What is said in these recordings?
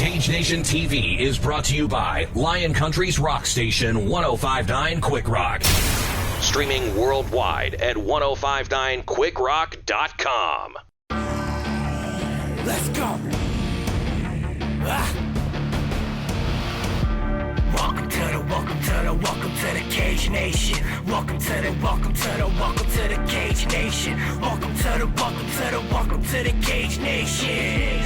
Cage Nation TV is brought to you by Lion Country's rock station 105.9 Quick Rock. Streaming worldwide at 1059quickrock.com. Let's go. Welcome to the Cage Nation. Welcome to the Cage Nation. Welcome to the Cage Nation.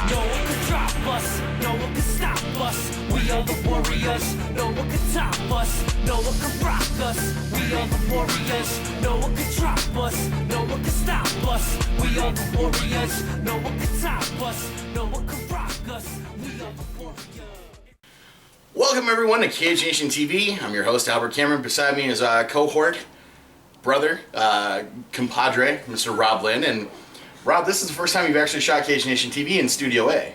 No one can drop us, no one can stop us. We are the warriors, no one can top us, no one can rock us. We are the warriors, no one can drop us, no one can stop us. We are the warriors, no one can top us, no one can rock us. We are the warriors. Welcome everyone to Cage Nation TV. I'm your host Albert Cameron. Beside me is cohort, brother, compadre, Mr. Rob Lynn. And Rob, this is the first time you've actually shot Cage Nation TV in Studio A.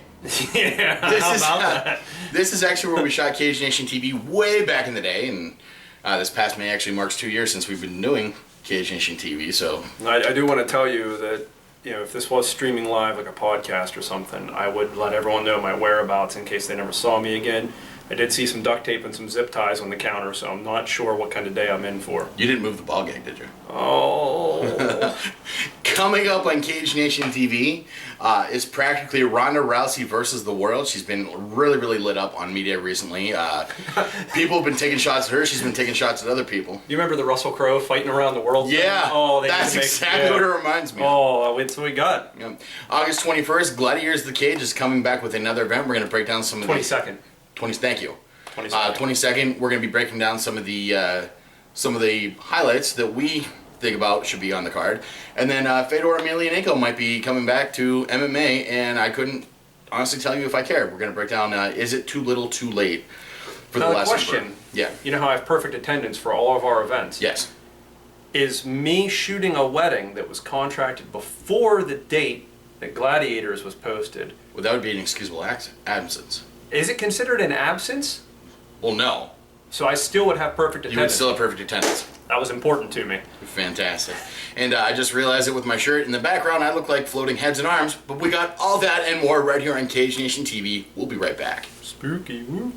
Yeah, This is actually where we shot Cage Nation TV way back in the day, and this past May actually marks 2 years since we've been doing Cage Nation TV. So I do want to tell you that, you know, if this was streaming live like a podcast or something, I would let everyone know my whereabouts in case they never saw me again. I did see some duct tape and some zip ties on the counter, so I'm not sure what kind of day I'm in for. You didn't move the ball gag, did you? Oh. Coming up on Cage Nation TV is practically Ronda Rousey versus the world. She's been really lit up on media recently. People have been taking shots at her. She's been taking shots at other people. You remember the Russell Crowe fighting around the world thing? Yeah. Oh, that's exactly what it reminds me of. Oh, that's what we got. Yeah. August 21st, Gladiators the Cage is coming back with another event. We're going to break down some of the... 22nd. Thank you. 22nd. 22nd, we're going to be breaking down some of the highlights that we think about should be on the card. And then Fedor Emelianenko might be coming back to MMA, and I couldn't honestly tell you if I cared. We're going to break down, is it too little, too late for the last question. Yeah. You know how I have perfect attendance for all of our events? Yes. Is me shooting a wedding that was contracted before the date that Gladiators was posted? Well, that would be an excusable absence. Is it considered an absence? Well, no. So I still would have perfect attendance. You would still have perfect attendance. That was important to me. Fantastic. And I just realized it with my shirt in the background. I look like floating heads and arms. But we got all that and more right here on Cage Nation TV. We'll be right back. Spooky. Woo.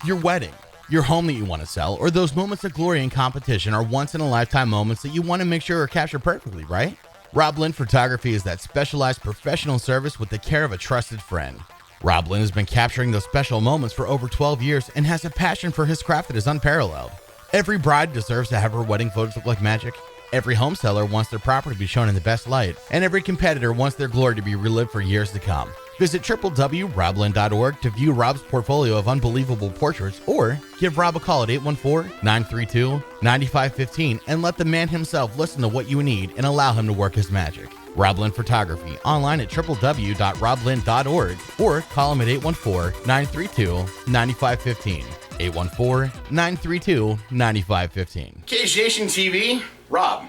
Your wedding, your home that you want to sell, or those moments of glory in competition are once-in-a-lifetime moments that you want to make sure are captured perfectly, right? Rob Lynn Photography is that specialized professional service with the care of a trusted friend. Rob Lynn has been capturing those special moments for over 12 years and has a passion for his craft that is unparalleled. Every bride deserves to have her wedding photos look like magic. Every home seller wants their property to be shown in the best light, and every competitor wants their glory to be relived for years to come. Visit www.roblyn.org to view Rob's portfolio of unbelievable portraits, or give Rob a call at 814-932-9515 and let the man himself listen to what you need and allow him to work his magic. Rob Lynn Photography, online at www.roblyn.org, or call him at 814-932-9515. 814-932-9515. Cage Nation TV, Rob.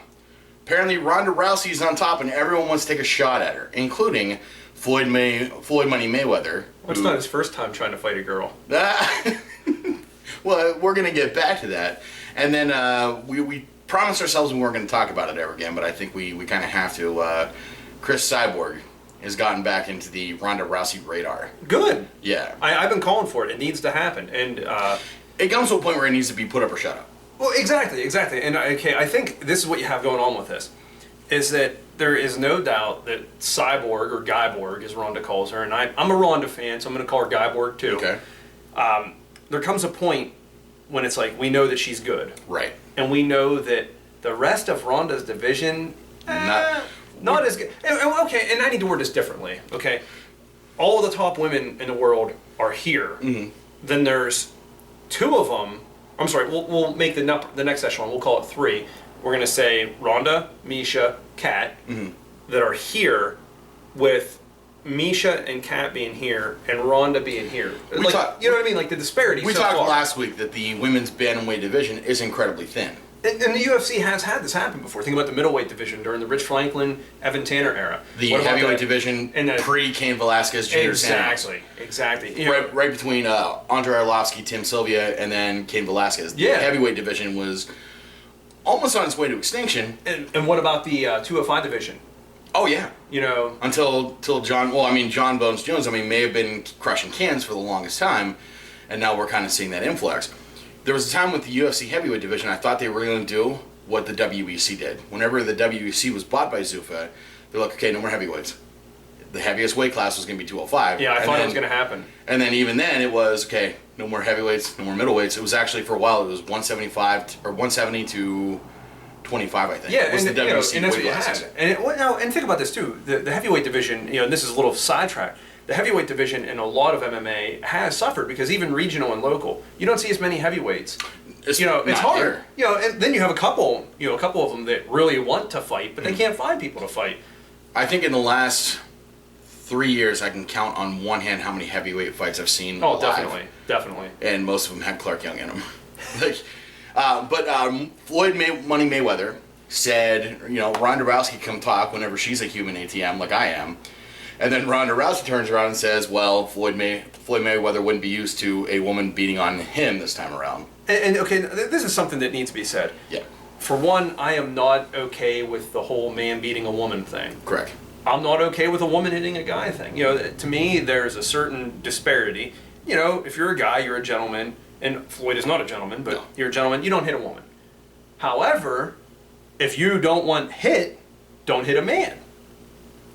Apparently Ronda Rousey's on top and everyone wants to take a shot at her, including Floyd Money Mayweather. It's not his first time trying to fight a girl. Well, we're going to get back to that. And then we promised ourselves we weren't going to talk about it ever again, but I think we kind of have to. Chris Cyborg has gotten back into the Ronda Rousey radar. Good. Yeah. I've been calling for it. It needs to happen. And it comes to a point where it needs to be put up or shut up. Well, exactly. And okay, I think this is what you have going on with this, is that there is no doubt that Cyborg, or Guyborg, as Ronda calls her, and I'm a Ronda fan, so I'm going to call her Guyborg too. Okay. There comes a point when it's like, we know that she's good. Right. And we know that the rest of Ronda's division, not as good. Okay, and I need to word this differently. Okay, all of the top women in the world are here. Mm-hmm. Then there's two of them. I'm sorry. We'll make the next echelon. We'll call it three. We're gonna say Ronda, Misha, Kat, that are here, with Misha and Kat being here and Ronda being here. You know what I mean? Like the disparity. We talked last week that the women's bantamweight division is incredibly thin. And the UFC has had this happen before. Think about the middleweight division during the Rich Franklin, Evan Tanner era. The heavyweight division pre-Cain Velasquez, Junior Santos. Exactly. Right between Andre Arlovsky, Tim Sylvia, and then Cain Velasquez. The heavyweight division was almost on its way to extinction. And what about the 205 division? Oh, yeah. You know, until John. Well, I mean, John Bones Jones. I mean, may have been crushing cans for the longest time, and now we're kind of seeing that influx. There was a time with the UFC heavyweight division, I thought they were going to do what the WEC did. Whenever the WEC was bought by Zuffa, they're like, okay, no more heavyweights. The heaviest weight class was going to be 205. Yeah, I thought it was going to happen. And then even then, it was, okay, no more heavyweights, no more middleweights. It was actually, for a while, it was 170 to 25, I think. Yeah, was and, the WEC and that's what weight you classes. had. And think about this, too. The heavyweight division, and this is a little sidetrack, the heavyweight division in a lot of MMA has suffered because even regional and local, you don't see as many heavyweights. It's It's hard. there. And then you have a couple of them that really want to fight, but they can't find people to fight. I think in the last 3 years, I can count on one hand how many heavyweight fights I've seen. Oh, live. definitely. And most of them had Clark Young in them. but Floyd Money Mayweather said, Ronda Rousey can come talk whenever she's a human ATM like I am. And then Ronda Rousey turns around and says, well, Floyd Mayweather wouldn't be used to a woman beating on him this time around. And okay, this is something that needs to be said. Yeah. For one, I am not okay with the whole man beating a woman thing. Correct. I'm not okay with a woman hitting a guy thing. To me, there's a certain disparity. If you're a guy, you're a gentleman, and Floyd is not a gentleman, but No. you're a gentleman, you don't hit a woman. However, if you don't want hit, don't hit a man.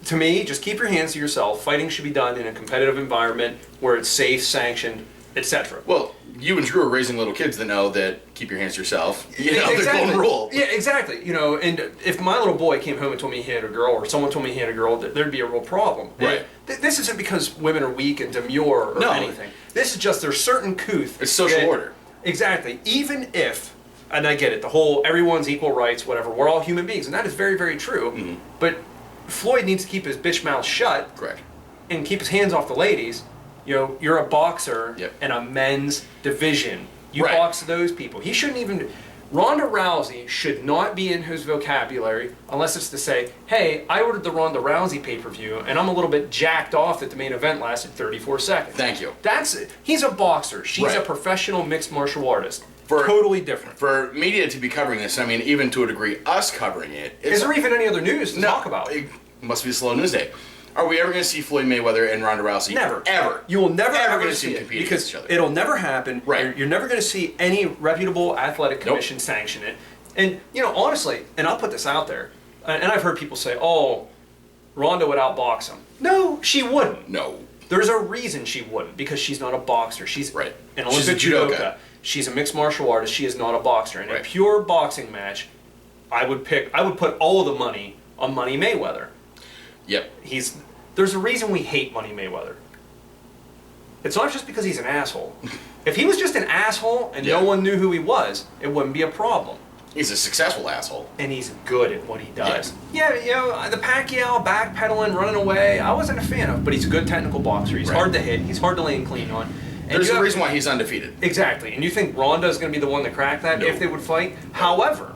To me, just keep your hands to yourself. Fighting should be done in a competitive environment where it's safe, sanctioned, etc. Well, you and Drew are raising little kids that know that keep your hands to yourself. The Exactly. golden rule. Yeah, exactly. And if my little boy came home and told me he had a girl, or someone told me he had a girl, there'd be a real problem. Right. And this isn't because women are weak and demure or No. anything. This is just there's certain couth. It's social order. Exactly. Even if, and I get it, the whole everyone's equal rights, whatever, we're all human beings, and that is very, very true. Mm-hmm. But Floyd needs to keep his bitch mouth shut. Correct. And keep his hands off the ladies. You're a boxer Yep. in a men's division. You Right. box those people. He shouldn't even. Ronda Rousey should not be in his vocabulary unless it's to say, hey, I ordered the Ronda Rousey pay-per-view and I'm a little bit jacked off that the main event lasted 34 seconds. Thank you. That's it. He's a boxer. She's a Right. professional mixed martial artist. For- totally different. For media to be covering this, I mean, even to a degree, us covering it. Is there even any other news to talk about? It must be a slow news day. Are we ever going to see Floyd Mayweather and Ronda Rousey? Never. Ever. You will never ever ever going to see see it them compete because against each other. it'll never happen. Right. You're never going to see any reputable athletic commission sanction it. And honestly, and I'll put this out there, and I've heard people say, "Oh, Ronda would outbox him." No, she wouldn't. No. There's a reason she wouldn't because she's not a boxer. She's Right. an She's a Olympic judoka. judoka. She's a mixed martial artist. She is not a boxer. In a Right. pure boxing match, I would put all of the money on Money Mayweather. Yep. There's a reason we hate Money Mayweather. It's not just because he's an asshole. If he was just an asshole and Yeah. no one knew who he was, it wouldn't be a problem. He's a successful asshole. And he's good at what he does. Yeah, the Pacquiao backpedaling, running away, I wasn't a fan of, but he's a good technical boxer. He's Right. hard to hit. He's hard to land clean on. And There's you a have- reason why he's undefeated. Exactly. And you think Ronda is going to be the one to crack that No. if they would fight? However,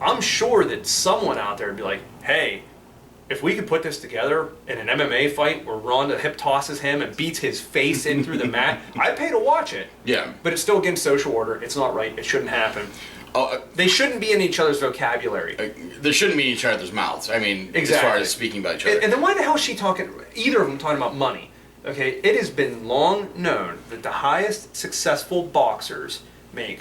I'm sure that someone out there would be like, hey, if we could put this together in an MMA fight where Ronda hip tosses him and beats his face in through the mat, I'd pay to watch it. Yeah. But it's still against social order. It's not right. It shouldn't happen. Oh, They shouldn't be in each other's vocabulary. there shouldn't be in each other's mouths. I mean, as Exactly. far as speaking about each other. And then why the hell is she talking, either of them talking about money? Okay, it has been long known that the highest successful boxers make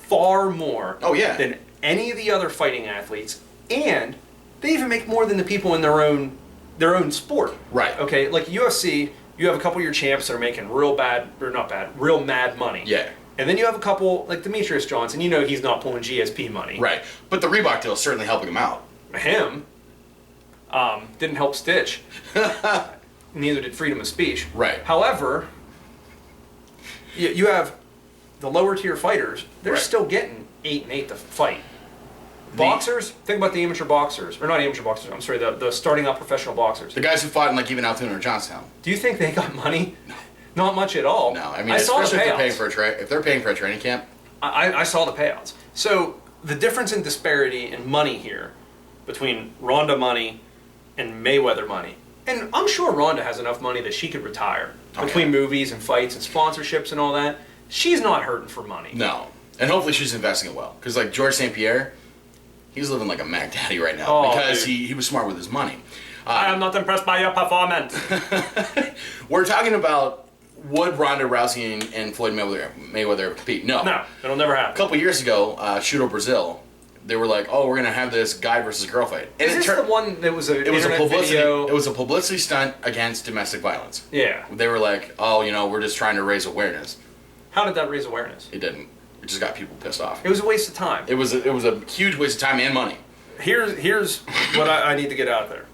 far more Oh, yeah. than any of the other fighting athletes, and they even make more than the people in their own sport. Right. Okay, like UFC, you have a couple of your champs that are making real mad money. Yeah. And then you have a couple, like Demetrius Johnson, he's not pulling GSP money. Right. But the Reebok deal is certainly helping him out. Him didn't help Stitch. Neither did freedom of speech. Right. However, you have the lower tier fighters, they're Right. still getting 8-8 to fight. Boxers, think about the amateur boxers, or not amateur boxers, I'm sorry, the starting out professional boxers. The guys who fought in, like, even Altoona or Johnstown. Do you think they got money? No. Not much at all. No. I mean, saw the especially if they're payouts. if they're paying for a training camp. I saw the payouts. So the difference in disparity in money here between Ronda money and Mayweather money, and I'm sure Ronda has enough money that she could retire between movies and fights and sponsorships and all that. She's not hurting for money. No. And hopefully she's investing it well. Because, like, George St. Pierre, he's living like a Mac Daddy right now. Oh, because dude. he was smart with his money. I am not impressed by your performance. We're talking about would Ronda Rousey and Floyd Mayweather compete? No. No, it'll never A happen. couple years ago, Shooto Brazil, they were like, "Oh, we're gonna have this guy versus girl fight." And Is this the one that was it was a publicity. video? It was a publicity stunt against domestic violence. Yeah. They were like, "Oh, we're just trying to raise awareness." How did that raise awareness? It didn't. It just got people pissed off. It was a waste of time. It was a huge waste of time and money. Here's what I need to get out there.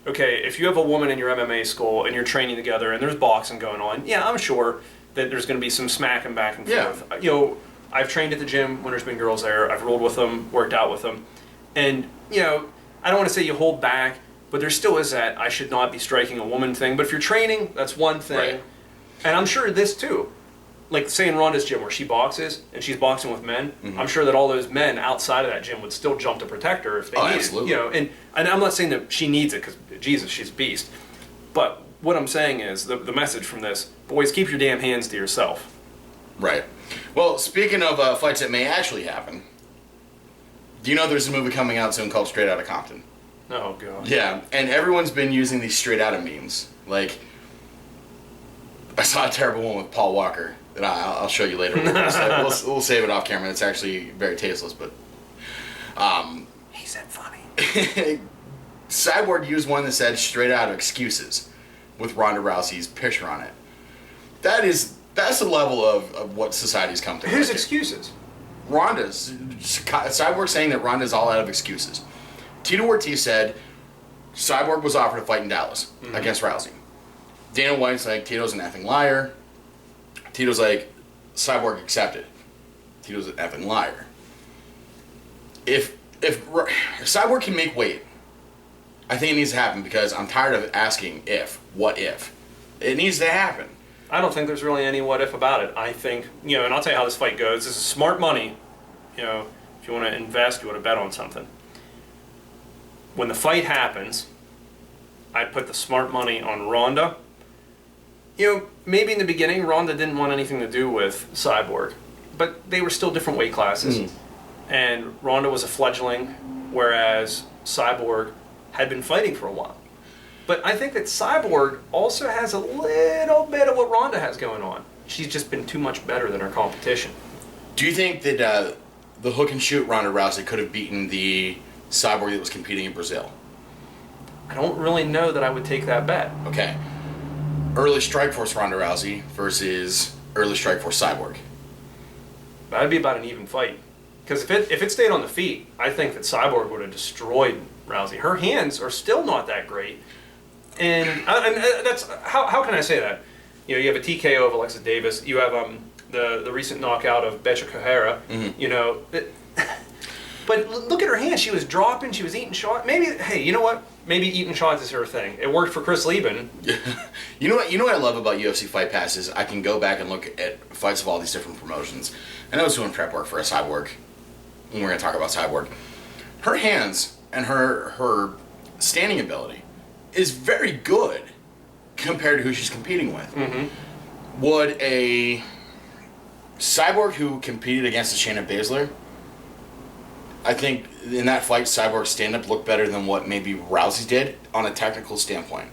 Okay, if you have a woman in your MMA school and you're training together and there's boxing going on, yeah, I'm sure that there's going to be some smacking back and forth. Yeah. I've trained at the gym when there's been girls there. I've rolled with them, worked out with them. And, I don't want to say you hold back, but there still is that I should not be striking a woman thing. But if you're training, that's one thing. Right. And I'm sure this too. Like, say in Ronda's gym where she boxes and she's boxing with men, I'm sure that all those men outside of that gym would still jump to protect her if they need absolutely. it. And I'm not saying that she needs it because, Jesus, she's a beast. But what I'm saying is, the message from this, boys, keep your damn hands to yourself. Right. Well, speaking of fights that may actually happen, do you know there's a movie coming out soon called Straight Outta Compton? Oh, God. Yeah, and everyone's been using these Straight Outta memes. Like, I saw a terrible one with Paul Walker that I'll show you later. We'll save it off camera. It's actually very tasteless, but... He said funny. Cyborg used one that said Straight Outta Excuses with Ronda Rousey's picture on it. That's the level of what society's come to. Whose excuses? Ronda's. Cyborg saying that Ronda's all out of excuses. Tito Ortiz said Cyborg was offered a fight in Dallas against Rousey. Dana White's like, Tito's an effing liar. Tito's like, Cyborg accepted. Tito's an effing liar. If Cyborg can make weight, I think it needs to happen because I'm tired of asking what if. It needs to happen. I don't think there's really any what if about it. I think, and I'll tell you how this fight goes. This is smart money. If you want to invest, you want to bet on something. When the fight happens, I put the smart money on Ronda. Maybe in the beginning, Ronda didn't want anything to do with Cyborg, but they were still different weight classes. And Ronda was a fledgling, whereas Cyborg had been fighting for a while. But I think that Cyborg also has a little bit of what Ronda has going on. She's just been too much better than her competition. Do you think that the hook and shoot Ronda Rousey could have beaten the Cyborg that was competing in Brazil? I don't really know that I would take that bet. Okay. Early Strike Force Ronda Rousey versus Early Strike Force Cyborg. That'd be about an even fight. Because if it stayed on the feet, I think that Cyborg would have destroyed Rousey. Her hands are still not that great. And that's how can I say that? You have a TKO of Alexa Davis. You have the recent knockout of Betcha Kohara. But look at her hands. She was dropping. She was eating shots. Maybe, hey, you know what? Maybe eating shots is her thing. It worked for Chris Lieben. You know what I love about UFC Fight Pass is I can go back and look at fights of all these different promotions. And I was doing prep work for a Cyborg. And we're going to talk about Cyborg. Her hands and her standing ability is very good compared to who she's competing with. Would a Cyborg who competed against Shayna Baszler, I think in that fight, Cyborg's stand-up looked better than what maybe Rousey did on a technical standpoint.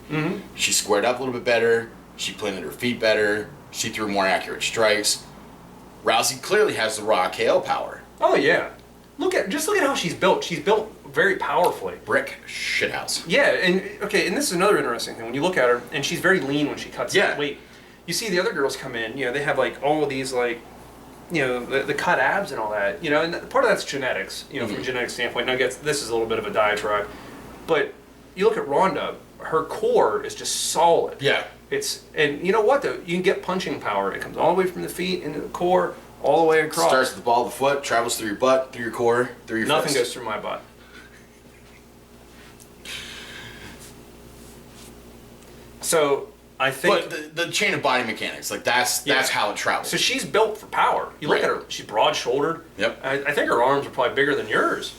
She squared up a little bit better. She planted her feet better. She threw more accurate strikes. Rousey clearly has the raw KO power. Oh, yeah. Look at how she's built. She's built very powerfully. Brick shithouse. Yeah, and this is another interesting thing. When you look at her, and she's very lean when she cuts weight. You see the other girls come in, they have like all of these like, the cut abs and all that, and part of that's genetics, from a genetic standpoint. Now, this is a little bit of a diatribe, but you look at Ronda, her core is just solid. Yeah. And you know what though? You can get punching power. It comes all the way from the feet into the core, all the way across. Starts at the ball of the foot, travels through your butt, through your core, through your Nothing fist. goes through my butt. So I think, but the chain of body mechanics, like that's how it travels. So she's built for power. You look at her; she's broad-shouldered. Yep. I think her arms are probably bigger than yours.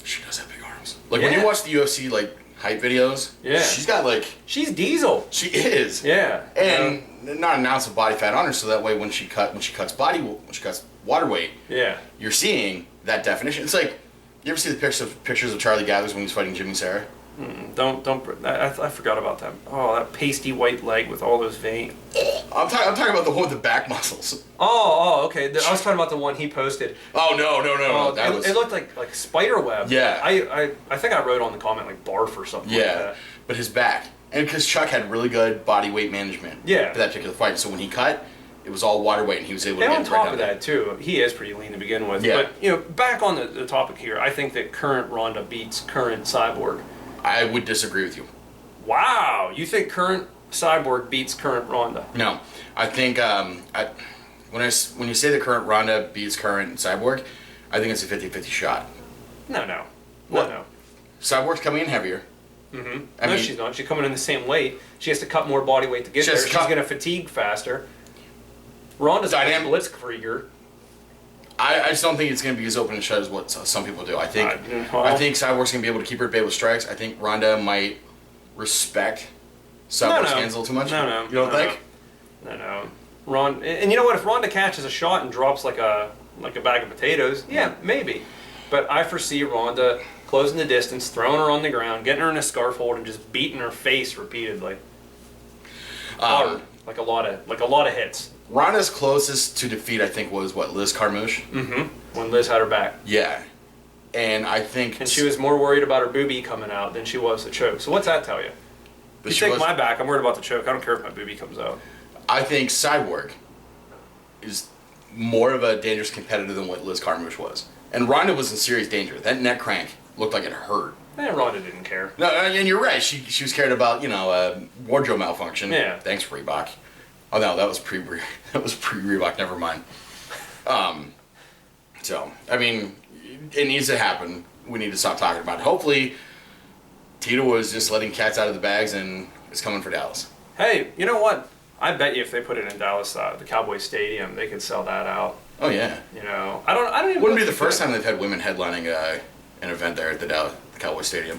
She does have big arms. Like when you watch the UFC like hype videos, she's got like she's diesel. She is. Yeah. And not an ounce of body fat on her, so that way when she cuts water weight, you're seeing that definition. It's like you ever see the pictures of Charlie Gathers when he's fighting Jimmy Serra? Don't. I forgot about that. Oh, that pasty white leg with all those veins. I'm talking about the one with the back muscles. Oh, okay. I was talking about the one he posted. Oh no. It looked like spider web. Yeah. I think I wrote on the comment like barf or something like that. But his back, and because Chuck had really good body weight management. Yeah. For that particular fight, so when he cut, it was all water weight, and he was able to And get on it right top down of there. that, too, he is pretty lean to begin with. Yeah. But, back on the topic here, I think that current Ronda beats current Cyborg. I would disagree with you. Wow. You think current Cyborg beats current Ronda? No, I think when you say the current Ronda beats current Cyborg, I think it's a 50-50 shot. No. What? No. Cyborg's coming in heavier. Mm-hmm. I mean, she's not. She's coming in the same weight. She has to cut more body weight to get there. She's going to fatigue faster. Ronda's a blitzkrieger. I just don't think it's going to be as open and shut as what some people do. I think Cyborg's going to be able to keep her at bay with strikes. I think Ronda might respect Cyborg's hands a little too much. No. You don't think? No. And you know what? If Ronda catches a shot and drops like a bag of potatoes, yeah, maybe. But I foresee Ronda closing the distance, throwing her on the ground, getting her in a scarf hold, and just beating her face repeatedly. Hard, like a lot of hits. Ronda's closest to defeat, I think, was Liz Carmouche. Mm-hmm. When Liz had her back. Yeah, and I think. And she was more worried about her boobie coming out than she was the choke. So what's that tell you? If you take my back, I'm worried about the choke. I don't care if my boobie comes out. I think Cyborg is more of a dangerous competitor than what Liz Carmouche was. And Ronda was in serious danger. That neck crank looked like it hurt. Ronda didn't care. No, and you're right. She was scared about wardrobe malfunction. Yeah. Thanks, Reebok. Oh no, that was pre-Reebok. Never mind. So I mean, it needs to happen. We need to stop talking about it. Hopefully, Tito was just letting cats out of the bags and is coming for Dallas. Hey, you know what? I bet you if they put it in Dallas, the Cowboys Stadium, they could sell that out. Oh yeah. I don't even. Wouldn't be the first time they've had women headlining an event there at the Cowboys Stadium.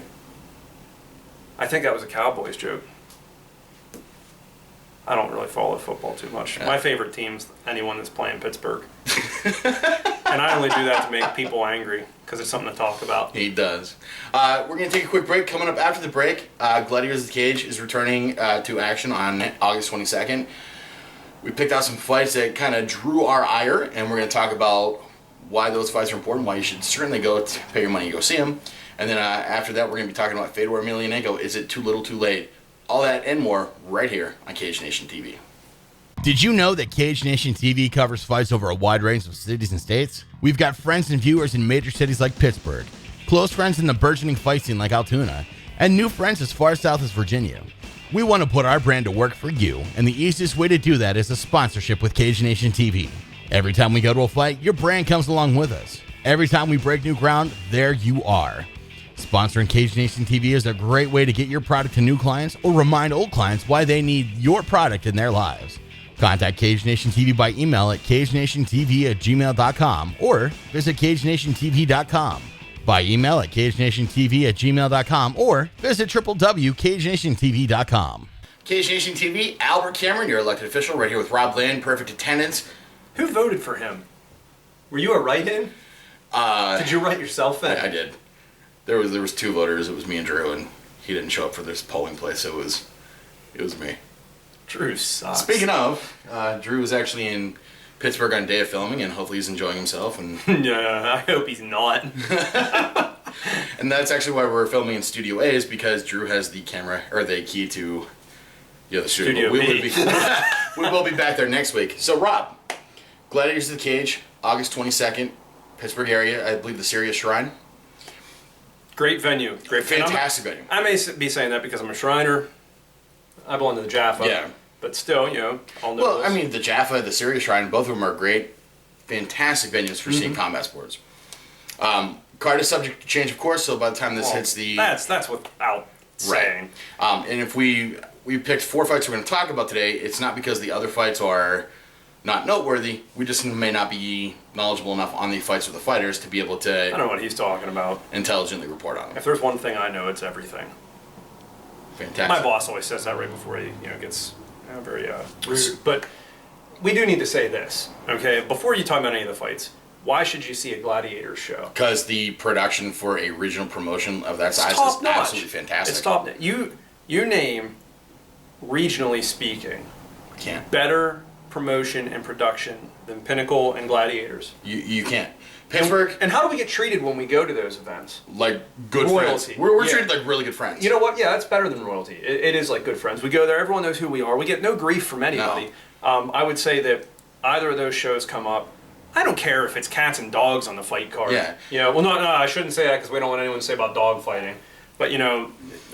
I think that was a Cowboys joke. I don't really follow football too much. Yeah. My favorite team's anyone that's playing Pittsburgh. And I only do that to make people angry because it's something to talk about. He does. We're going to take a quick break. Coming up after the break, Gladiators of the Cage is returning to action on August 22nd. We picked out some fights that kind of drew our ire, and we're going to talk about why those fights are important, why you should certainly go pay your money to go see them. And then after that, we're going to be talking about Fedor Emelianenko. Is it too little, too late? All that and more right here on Cage Nation TV. Did you know that Cage Nation TV covers fights over a wide range of cities and states? We've got friends and viewers in major cities like Pittsburgh, close friends in the burgeoning fight scene like Altoona, and new friends as far south as Virginia. We want to put our brand to work for you, and the easiest way to do that is a sponsorship with Cage Nation TV. Every time we go to a fight, your brand comes along with us. Every time we break new ground, there you are. Sponsoring Cage Nation TV is a great way to get your product to new clients or remind old clients why they need your product in their lives. Contact Cage Nation TV by email at cagenationtv@gmail.com or visit cagenationtv.com. By email at cagenationtv@gmail.com or visit www.cagenationtv.com. Cage Nation TV, Albert Cameron, your elected official, right here with Rob Lynn, perfect attendance. Who voted for him? Were you a write-in? Did you write yourself in? I did. There was two voters. It was me and Drew, and he didn't show up for this polling place. So it was me. Drew sucks. Speaking of, Drew was actually in Pittsburgh on day of filming, and hopefully he's enjoying himself. And yeah, I hope he's not. And that's actually why we're filming in Studio A, is because Drew has the camera or the key to the studio. B. We will be back there next week. So Rob, Gladiators of the Cage, August 22nd, Pittsburgh area. I believe the Sirius Shrine. Great venue. Great Fantastic venue. I may be saying that because I'm a Shriner. I belong to the Jaffa. Yeah. But still, I'll know. Well, this. I mean, the Jaffa, the Sirius Shrine, both of them are great, fantastic venues for seeing combat sports. Card is subject to change, of course, so by the time this hits the... That's without saying. And if we picked 4 fights we're going to talk about today, it's not because the other fights are not noteworthy. We just may not be knowledgeable enough on the fights of the fighters to be able to... I don't know what he's talking about. ...intelligently report on them. If there's one thing I know, it's everything. Fantastic. My boss always says that right before he gets very rude. But we do need to say this, okay? Before you talk about any of the fights, Why should you see a Gladiators show? Because the production for a regional promotion of that size is top-notch. absolutely fantastic. It's top. You name, regionally speaking, Can't. better promotion and production than Pinnacle and Gladiators. You can't. Pittsburgh, And how do we get treated when we go to those events? like good Royalty. friends. We're Yeah. treated like really good friends. You know what? Yeah, that's better than royalty. It is like good friends. We go there. Everyone knows who we are. We get no grief from anybody. I would say that either of those shows come up. I don't care if it's cats and dogs on the fight card. Yeah. You know, well, no, I shouldn't say that because we don't want anyone to say about dog fighting. But, you know,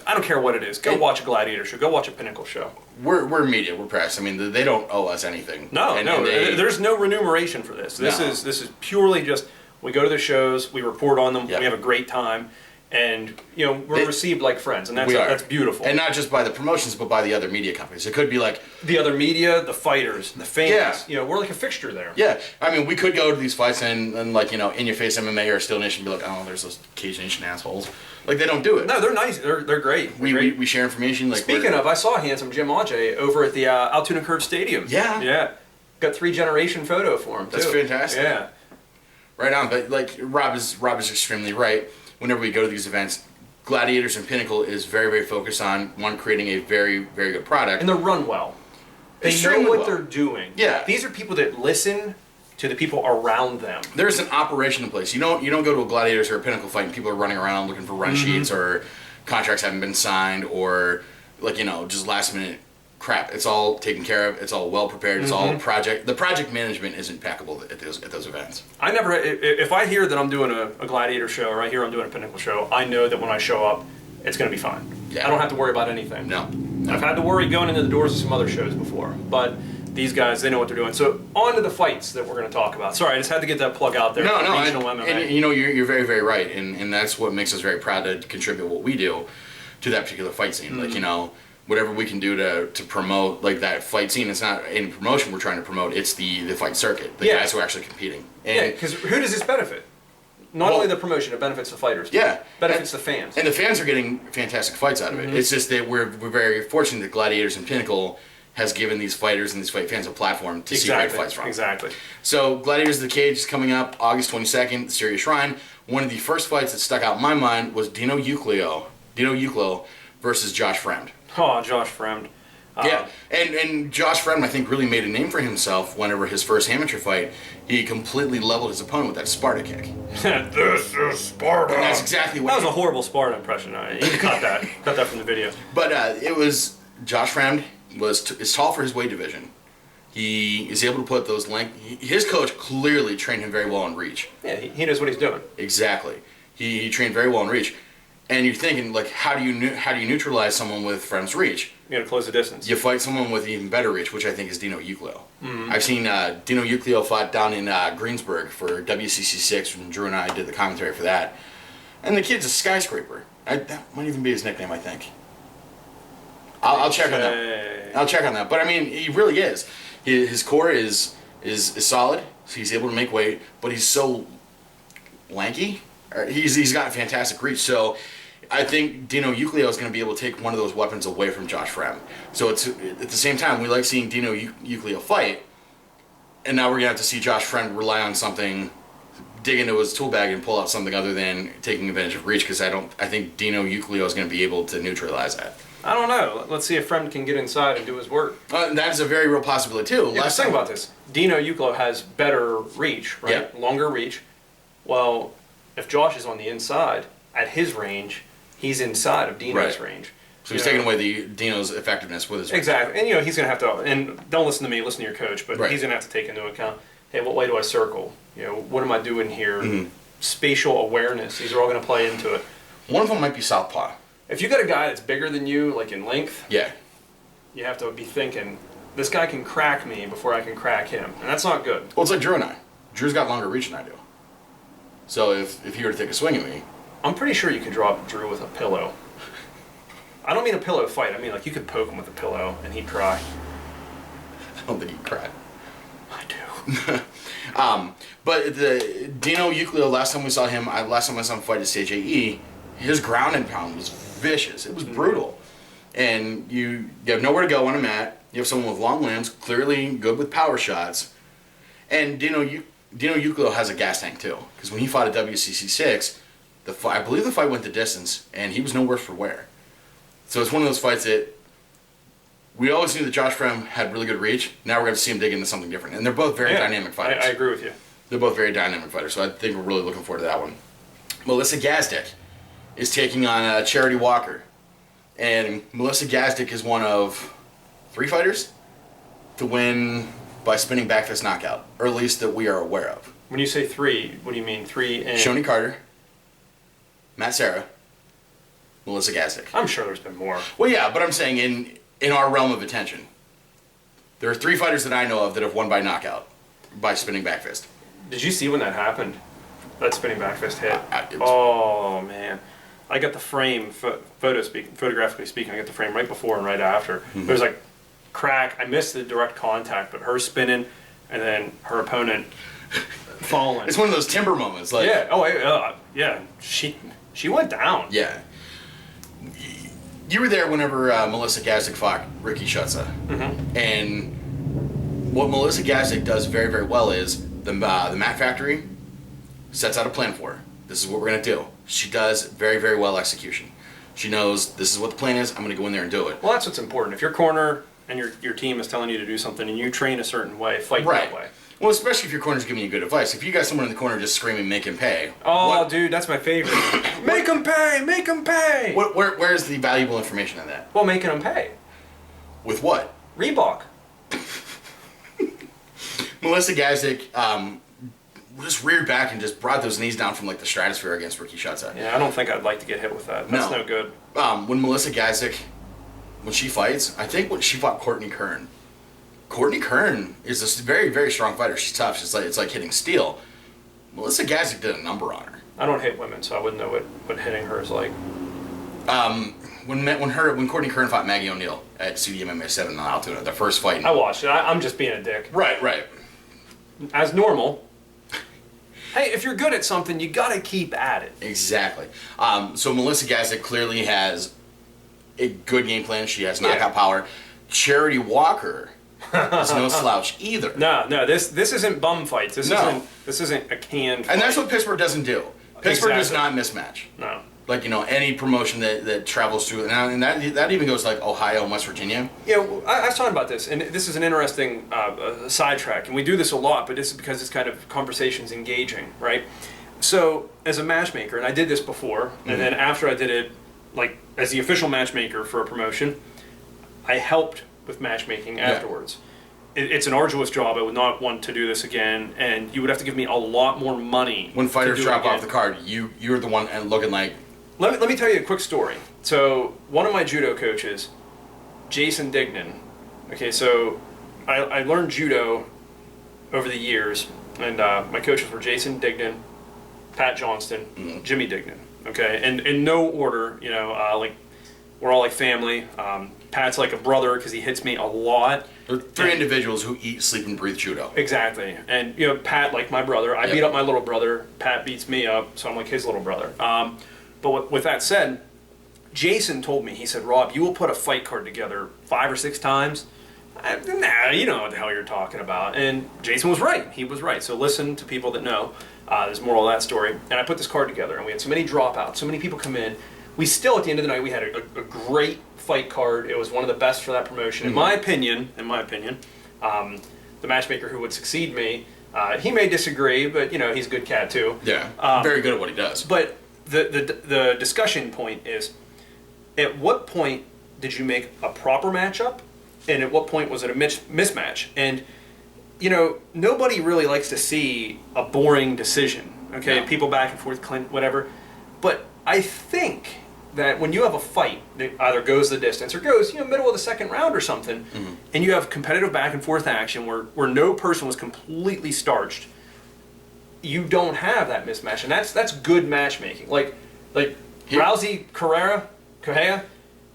I don't care what it is. Go watch a Gladiator show. Go watch a Pinnacle show. We're media. We're press. I mean, they don't owe us anything. No, there's no remuneration for this. This No. is purely just we go to the shows, we report on them, Yep. we have a great time, and you know we're received like friends, and we are. that's beautiful. And not just by the promotions, but by the other media companies. It could be like, the other media, the fighters, the fans. Yeah. You know, we're like a fixture there. yeah. I mean, we could go to these fights and like, you know, in your face MMA or Steel Nation, be like, oh, there's those Cage Nation assholes. Like, they don't do it. No, they're nice. They're great. We share information. Like, Speaking of, I saw handsome Jim Ajay over at the Altoona Curve Stadium. Yeah. Yeah. Got 3-generation photo for him, too. That's fantastic. Yeah. right on. But like Rob is extremely right. Whenever we go to these events, Gladiators and Pinnacle is very, very focused on creating a very, very good product. And they run well. They know Extremely what well. they're doing. Yeah. These are people that listen to the people around them. There's an operation in place. You don't go to a Gladiators or a Pinnacle fight and people are running around looking for run sheets or contracts haven't been signed or just last minute crap. It's all taken care of. It's all well prepared. It's all project. The project management is impeccable at those events. I never, if I hear that I'm doing a Gladiator show or I hear I'm doing a Pinnacle show, I know that when I show up, it's going to be fine. Yeah. I don't have to worry about anything. No. I've had to worry going into the doors of some other shows before, but these guys, they know what they're doing. So on to the fights that we're going to talk about. Sorry, I just had to get that plug out there. No, for regional MMA. and you're very, very right, and that's what makes us very proud to contribute what we do to that particular fight scene. Whatever we can do to promote that fight scene. It's not any promotion we're trying to promote. It's the fight circuit, the guys who are actually competing. Yeah, because who does this benefit? Not only the promotion, it benefits the fighters. Yeah. Benefits the fans. And the fans are getting fantastic fights out of it. It's just that we're very fortunate that Gladiators and Pinnacle has given these fighters and these fight fans a platform to see great fights from. Exactly. So Gladiators of the Cage is coming up August 22nd, the Serious Shrine. One of the first fights that stuck out in my mind was Dino Euclio versus Josh Fremd. Oh, Josh Fremd. Yeah, and Josh Fremd, I think, really made a name for himself whenever his first amateur fight, he completely leveled his opponent with that Sparta kick. This is Sparta. And that's exactly what That was a horrible Sparta impression. You can cut that. Cut that from the video. But it was, Josh Fremd is tall for his weight division. He is able to put those his coach clearly trained him very well in reach. Yeah, he knows what he's doing. Exactly. He trained very well in reach. And you're thinking, how do you neutralize someone with Fremd's reach? You got to close the distance. You fight someone with even better reach, which I think is Dino Euclio. I've seen Dino Euclio fought down in Greensburg for WCC6 when Drew and I did the commentary for that. And the kid's a skyscraper. That might even be his nickname, I think. I'll check on that. I'll check on that. But I mean, he really is. His core is solid. So he's able to make weight, but he's so lanky. He's got fantastic reach. So I think Dino Euclio is going to be able to take one of those weapons away from Josh Fremd. So it's at the same time, we like seeing Dino Euclio fight, and now we're going to have to see Josh Fremd rely on something, dig into his tool bag and pull out something other than taking advantage of reach, because I think Dino Euclio is going to be able to neutralize that. I don't know. Let's see if Fremd can get inside and do his work. That's a very real possibility too. Yeah, let's think about this. Dino Euclio has better reach, right? Yeah. Longer reach. Well, if Josh is on the inside, at his range, he's inside of Dino's range. So he's taking away Dino's effectiveness with his reach. Exactly. And he's going to have to, and don't listen to me, listen to your coach, but he's going to have to take into account, hey, what way do I circle? What am I doing here? Spatial awareness. These are all going to play into it. One of them might be southpaw. If you got a guy that's bigger than you, like in length, Yeah. you have to be thinking, this guy can crack me before I can crack him. And that's not good. Well, it's like Drew and I. Drew's got longer reach than I do. So if he were to take a swing at me, I'm pretty sure you could drop Drew with a pillow. I don't mean a pillow fight. I mean, you could poke him with a pillow and he'd cry. I don't think he'd cry. I do. But the Dino Euclio, last time I saw him fight at Stage AE, his ground and pound was vicious. It was brutal. And you have nowhere to go on a mat. You have someone with long limbs, clearly good with power shots. And Dino Dino Euclid has a gas tank too, because when he fought at WCC 6, I believe the fight went the distance, and he was no worse for wear. So it's one of those fights that we always knew that Josh Frem had really good reach. Now we're going to see him dig into something different, and they're both very dynamic fighters. I agree with you. They're both very dynamic fighters, so I think we're really looking forward to that one. Melissa Gazdick is taking on Charity Walker, and Melissa Gazdick is one of 3 fighters to win by spinning back fist knockout, or at least that we are aware of. When you say 3, what do you mean 3 and... Shoni Carter, Matt Serra, Melissa Gazdick. I'm sure there's been more. Well, yeah, but I'm saying in our realm of attention, there are 3 fighters that I know of that have won by knockout, by spinning back fist. Did you see when that happened? That spinning back fist hit? It was, Oh, man. I got the frame, photographically speaking, I got the frame right before and right after. There's like crack. I missed the direct contact, but her spinning and then her opponent falling. it's one of those timber moments. Like, Yeah. Oh, yeah. She went down. Yeah. You were there whenever Melissa Gazdick fought Ricky Shutza. And what Melissa Gazdick does very, very well is the Mat Factory sets out a plan for her. This is what we're going to do. She does very, very well execution. She knows this is what the plan is. I'm going to go in there and do it. Well, that's what's important. If your corner and your team is telling you to do something and you train a certain way, fight that way. Well, especially if your corner's giving you good advice. If you got someone in the corner just screaming, make him pay. Oh, dude, that's my favorite. Make him pay! Make him pay! Where's the valuable information in that? Well, making him pay. With what? Reebok. Melissa Gazdick just reared back and just brought those knees down from like the stratosphere against Ricky Shutza. Yeah, I don't think I'd like to get hit with that. That's no good. When Melissa Gazdick, when she fights, I think when she fought Courtney Kern. Courtney Kern is a very, very strong fighter. She's tough. It's like hitting steel. Melissa Gazdick did a number on her. I don't hit women, so I wouldn't know what hitting her is like. When Courtney Kern fought Maggie O'Neill at CDMMA 7 in Altoona, the first fight. I watched it. I'm just being a dick. Right. As normal. Hey, if you're good at something, you gotta keep at it. Exactly. So Melissa Gazdick clearly has a good game plan. She has knockout power. Charity Walker is no slouch either. No, this isn't bum fights. This isn't a canned fight. And that's what Pittsburgh doesn't do. Pittsburgh does not mismatch. No. Like, any promotion that travels through, and that even goes to like Ohio and West Virginia. Yeah, I was talking about this, and this is an interesting sidetrack, and we do this a lot, but this is because it's kind of conversation's engaging, right? So, as a matchmaker, and I did this before, and then after I did it, like, as the official matchmaker for a promotion, I helped with matchmaking afterwards. It's an arduous job. I would not want to do this again, and you would have to give me a lot more money. When fighters drop off the card, you're the one and looking like... Let me tell you a quick story. So, one of my judo coaches, Jason Dignan, okay, so I learned judo over the years, and my coaches were Jason Dignan, Pat Johnston, Jimmy Dignan, okay, and in no order, like, we're all like family. Pat's like a brother because he hits me a lot. There are 3 individuals who eat, sleep, and breathe judo. Exactly. And, Pat, like my brother, I beat up my little brother. Pat beats me up, so I'm like his little brother. But with that said, Jason told me, he said, Rob, you will put a fight card together 5 or 6 times. Nah, you know what the hell you're talking about. And Jason was right. He was right. So listen to people that know. There's more of that story. And I put this card together, and we had so many dropouts, so many people come in. We still, at the end of the night, we had a great fight card. It was one of the best for that promotion. In my opinion, the matchmaker who would succeed me, he may disagree, but, he's a good cat, too. Yeah, very good at what he does. But the discussion point is, at what point did you make a proper matchup, and at what point was it a mismatch? And, nobody really likes to see a boring decision, okay? No. People back and forth, whatever. But I think that when you have a fight that either goes the distance or goes, middle of the second round or something, and you have competitive back and forth action where no person was completely starched, you don't have that mismatch, and that's good matchmaking. Like Rousey Correa,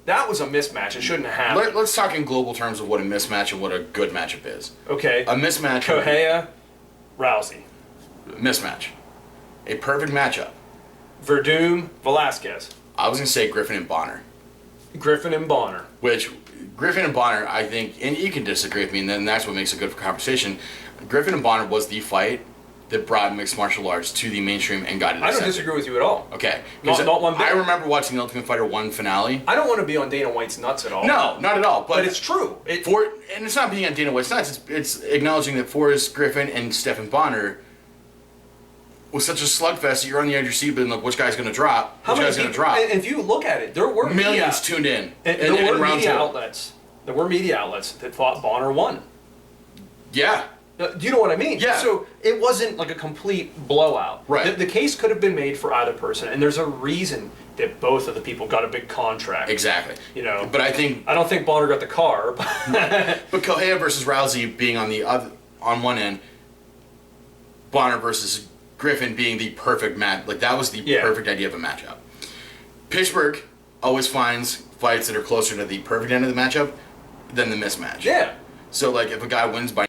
that was a mismatch. It shouldn't have happened. Let's talk in global terms of what a mismatch and what a good matchup is. Okay. A mismatch. Correa, Rousey. Mismatch. A perfect matchup. Verdum, Velasquez. I was going to say Griffin and Bonner. Griffin and Bonner. Which, Griffin and Bonner, I think, and you can disagree with me, and then that's what makes it good for conversation. Griffin and Bonner was the fight that brought mixed martial arts to the mainstream and got it I don't accepted. disagree with you at all. Okay. Not one bit. I remember watching the Ultimate Fighter 1 finale. I don't want to be on Dana White's nuts at all. No, not at all. But it's true. And it's not being on Dana White's nuts. It's acknowledging that Forrest Griffin and Stephen Bonner was such a slugfest that you're on the edge of your seat, but like, which guy's going to drop? How Which many guy's going to people, drop? and if you look at it, there were Millions tuned in. And there were round media two. outlets. There were media outlets that thought Bonner won. Yeah. Do you know what I mean? Yeah. So it wasn't like a complete blowout. Right. The case could have been made for either person, and there's a reason that both of the people got a big contract. Exactly. You know. But I don't think Bonner got the car. But Correa versus Rousey being on one end, Bonner versus Griffin being the perfect match. Like, that was the perfect idea of a matchup. Pittsburgh always finds fights that are closer to the perfect end of the matchup than the mismatch. Yeah. So, like, if a guy wins by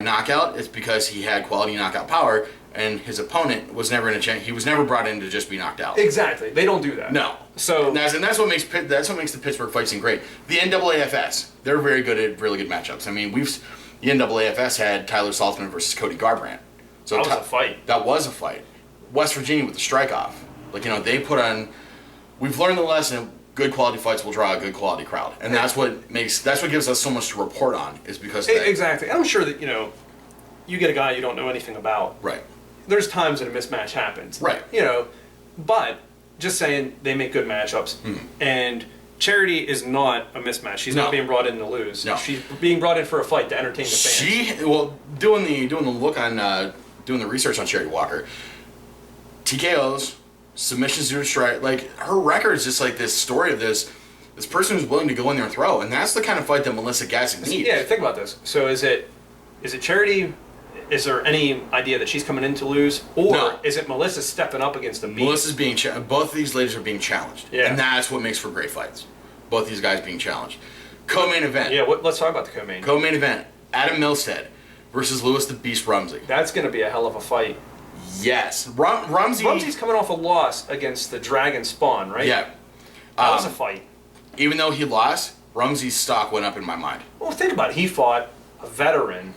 knockout, it's because he had quality knockout power, and his opponent was never in a chance. He was never brought in to just be knocked out. Exactly. They don't do that. No. So and that's what makes the Pittsburgh fight scene great. The NAAFS, they're very good at really good matchups. I mean, the NAAFS had Tyler Saltzman versus Cody Garbrandt. So that was a fight. That was a fight. West Virginia with the strike-off. Like, you know, they put on. We've learned the lesson. Good quality fights will draw a good quality crowd, and that's what gives us so much to report on. Is because of that. Exactly. I'm sure that you get a guy you don't know anything about. Right. There's times that a mismatch happens. Right. But just saying they make good matchups, and Charity is not a mismatch. She's not being brought in to lose. No. She's being brought in for a fight to entertain the fans. Doing the look on doing the research on Charity Walker, TKOs, submissions to a strike, like, her record is just like this story of this person who's willing to go in there and throw, and that's the kind of fight that Melissa Gassick needs. Yeah, think about this. So is it Charity? Is there any idea that she's coming in to lose, or No. is it Melissa stepping up against the beast? Melissa's being both of these ladies are being challenged, Yeah. and that's what makes for great fights. Both these guys being challenged. Co-main event. Yeah, let's talk about the co-main. Co-main event. Adam Milstead versus Lewis the Beast Rumsey. That's going to be a hell of a fight. Yes, Rumsey. Rumsey's coming off a loss against the Dragon Spawn, right? Yeah. That was a fight. Even though he lost, Rumsey's stock went up in my mind. Well, think about it. He fought a veteran,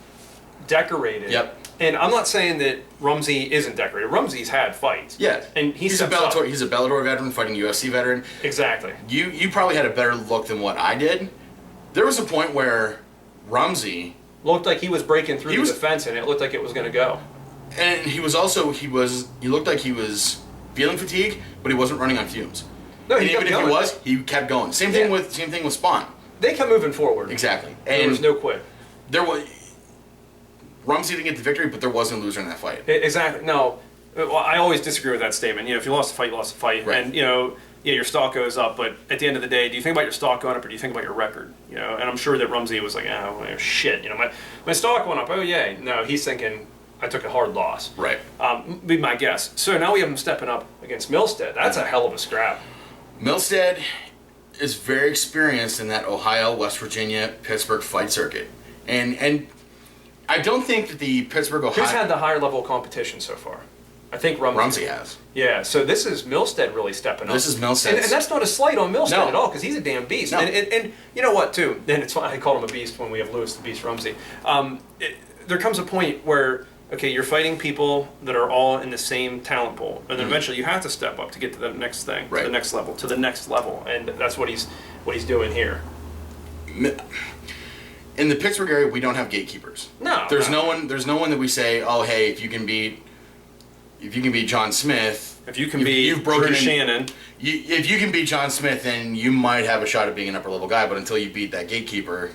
decorated. Yep. And I'm not saying that Rumsey isn't decorated. Rumsey's had fights. Yeah. And he's a Bellator veteran fighting UFC veteran. Exactly. You probably had a better look than what I did. There was a point where Rumsey looked like he was breaking through the defense, and it looked like it was going to go. And he looked like he was feeling fatigue, but he wasn't running on fumes. No, and even if he was, he kept going. Same thing with Spawn. They kept moving forward. Exactly. And there was no quit. Rumsey didn't get the victory, but there wasn't a loser in that fight. Exactly. No, well, I always disagree with that statement. If you lost the fight, you lost the fight. Right. And your stock goes up, but at the end of the day, do you think about your stock going up, or do you think about your record? And I'm sure that Rumsey was like, oh shit, my stock went up. Oh yay. No, he's thinking, I took a hard loss. Right. Be my guess. So now we have him stepping up against Milstead. That's a hell of a scrap. Milstead is very experienced in that Ohio, West Virginia, Pittsburgh fight circuit, and I don't think that the Pittsburgh, Ohio. Who's had the higher level of competition so far? I think Rumsey has. Yeah, so this is Milstead really stepping up. This is Milstead. And that's not a slight on Milstead at all, because he's a damn beast. No. And you know what, too? And it's fine, I call him a beast when we have Lewis the Beast Rumsey. There comes a point where, okay, you're fighting people that are all in the same talent pool, and then eventually you have to step up to get to the next thing, right. to the next level, and that's what he's doing here. In the Pittsburgh area, we don't have gatekeepers. No, there's no one that we say, oh hey, if you can beat John Smith, if you can beat Drew Shannon, if you can beat John Smith, then you might have a shot at being an upper level guy. But until you beat that gatekeeper,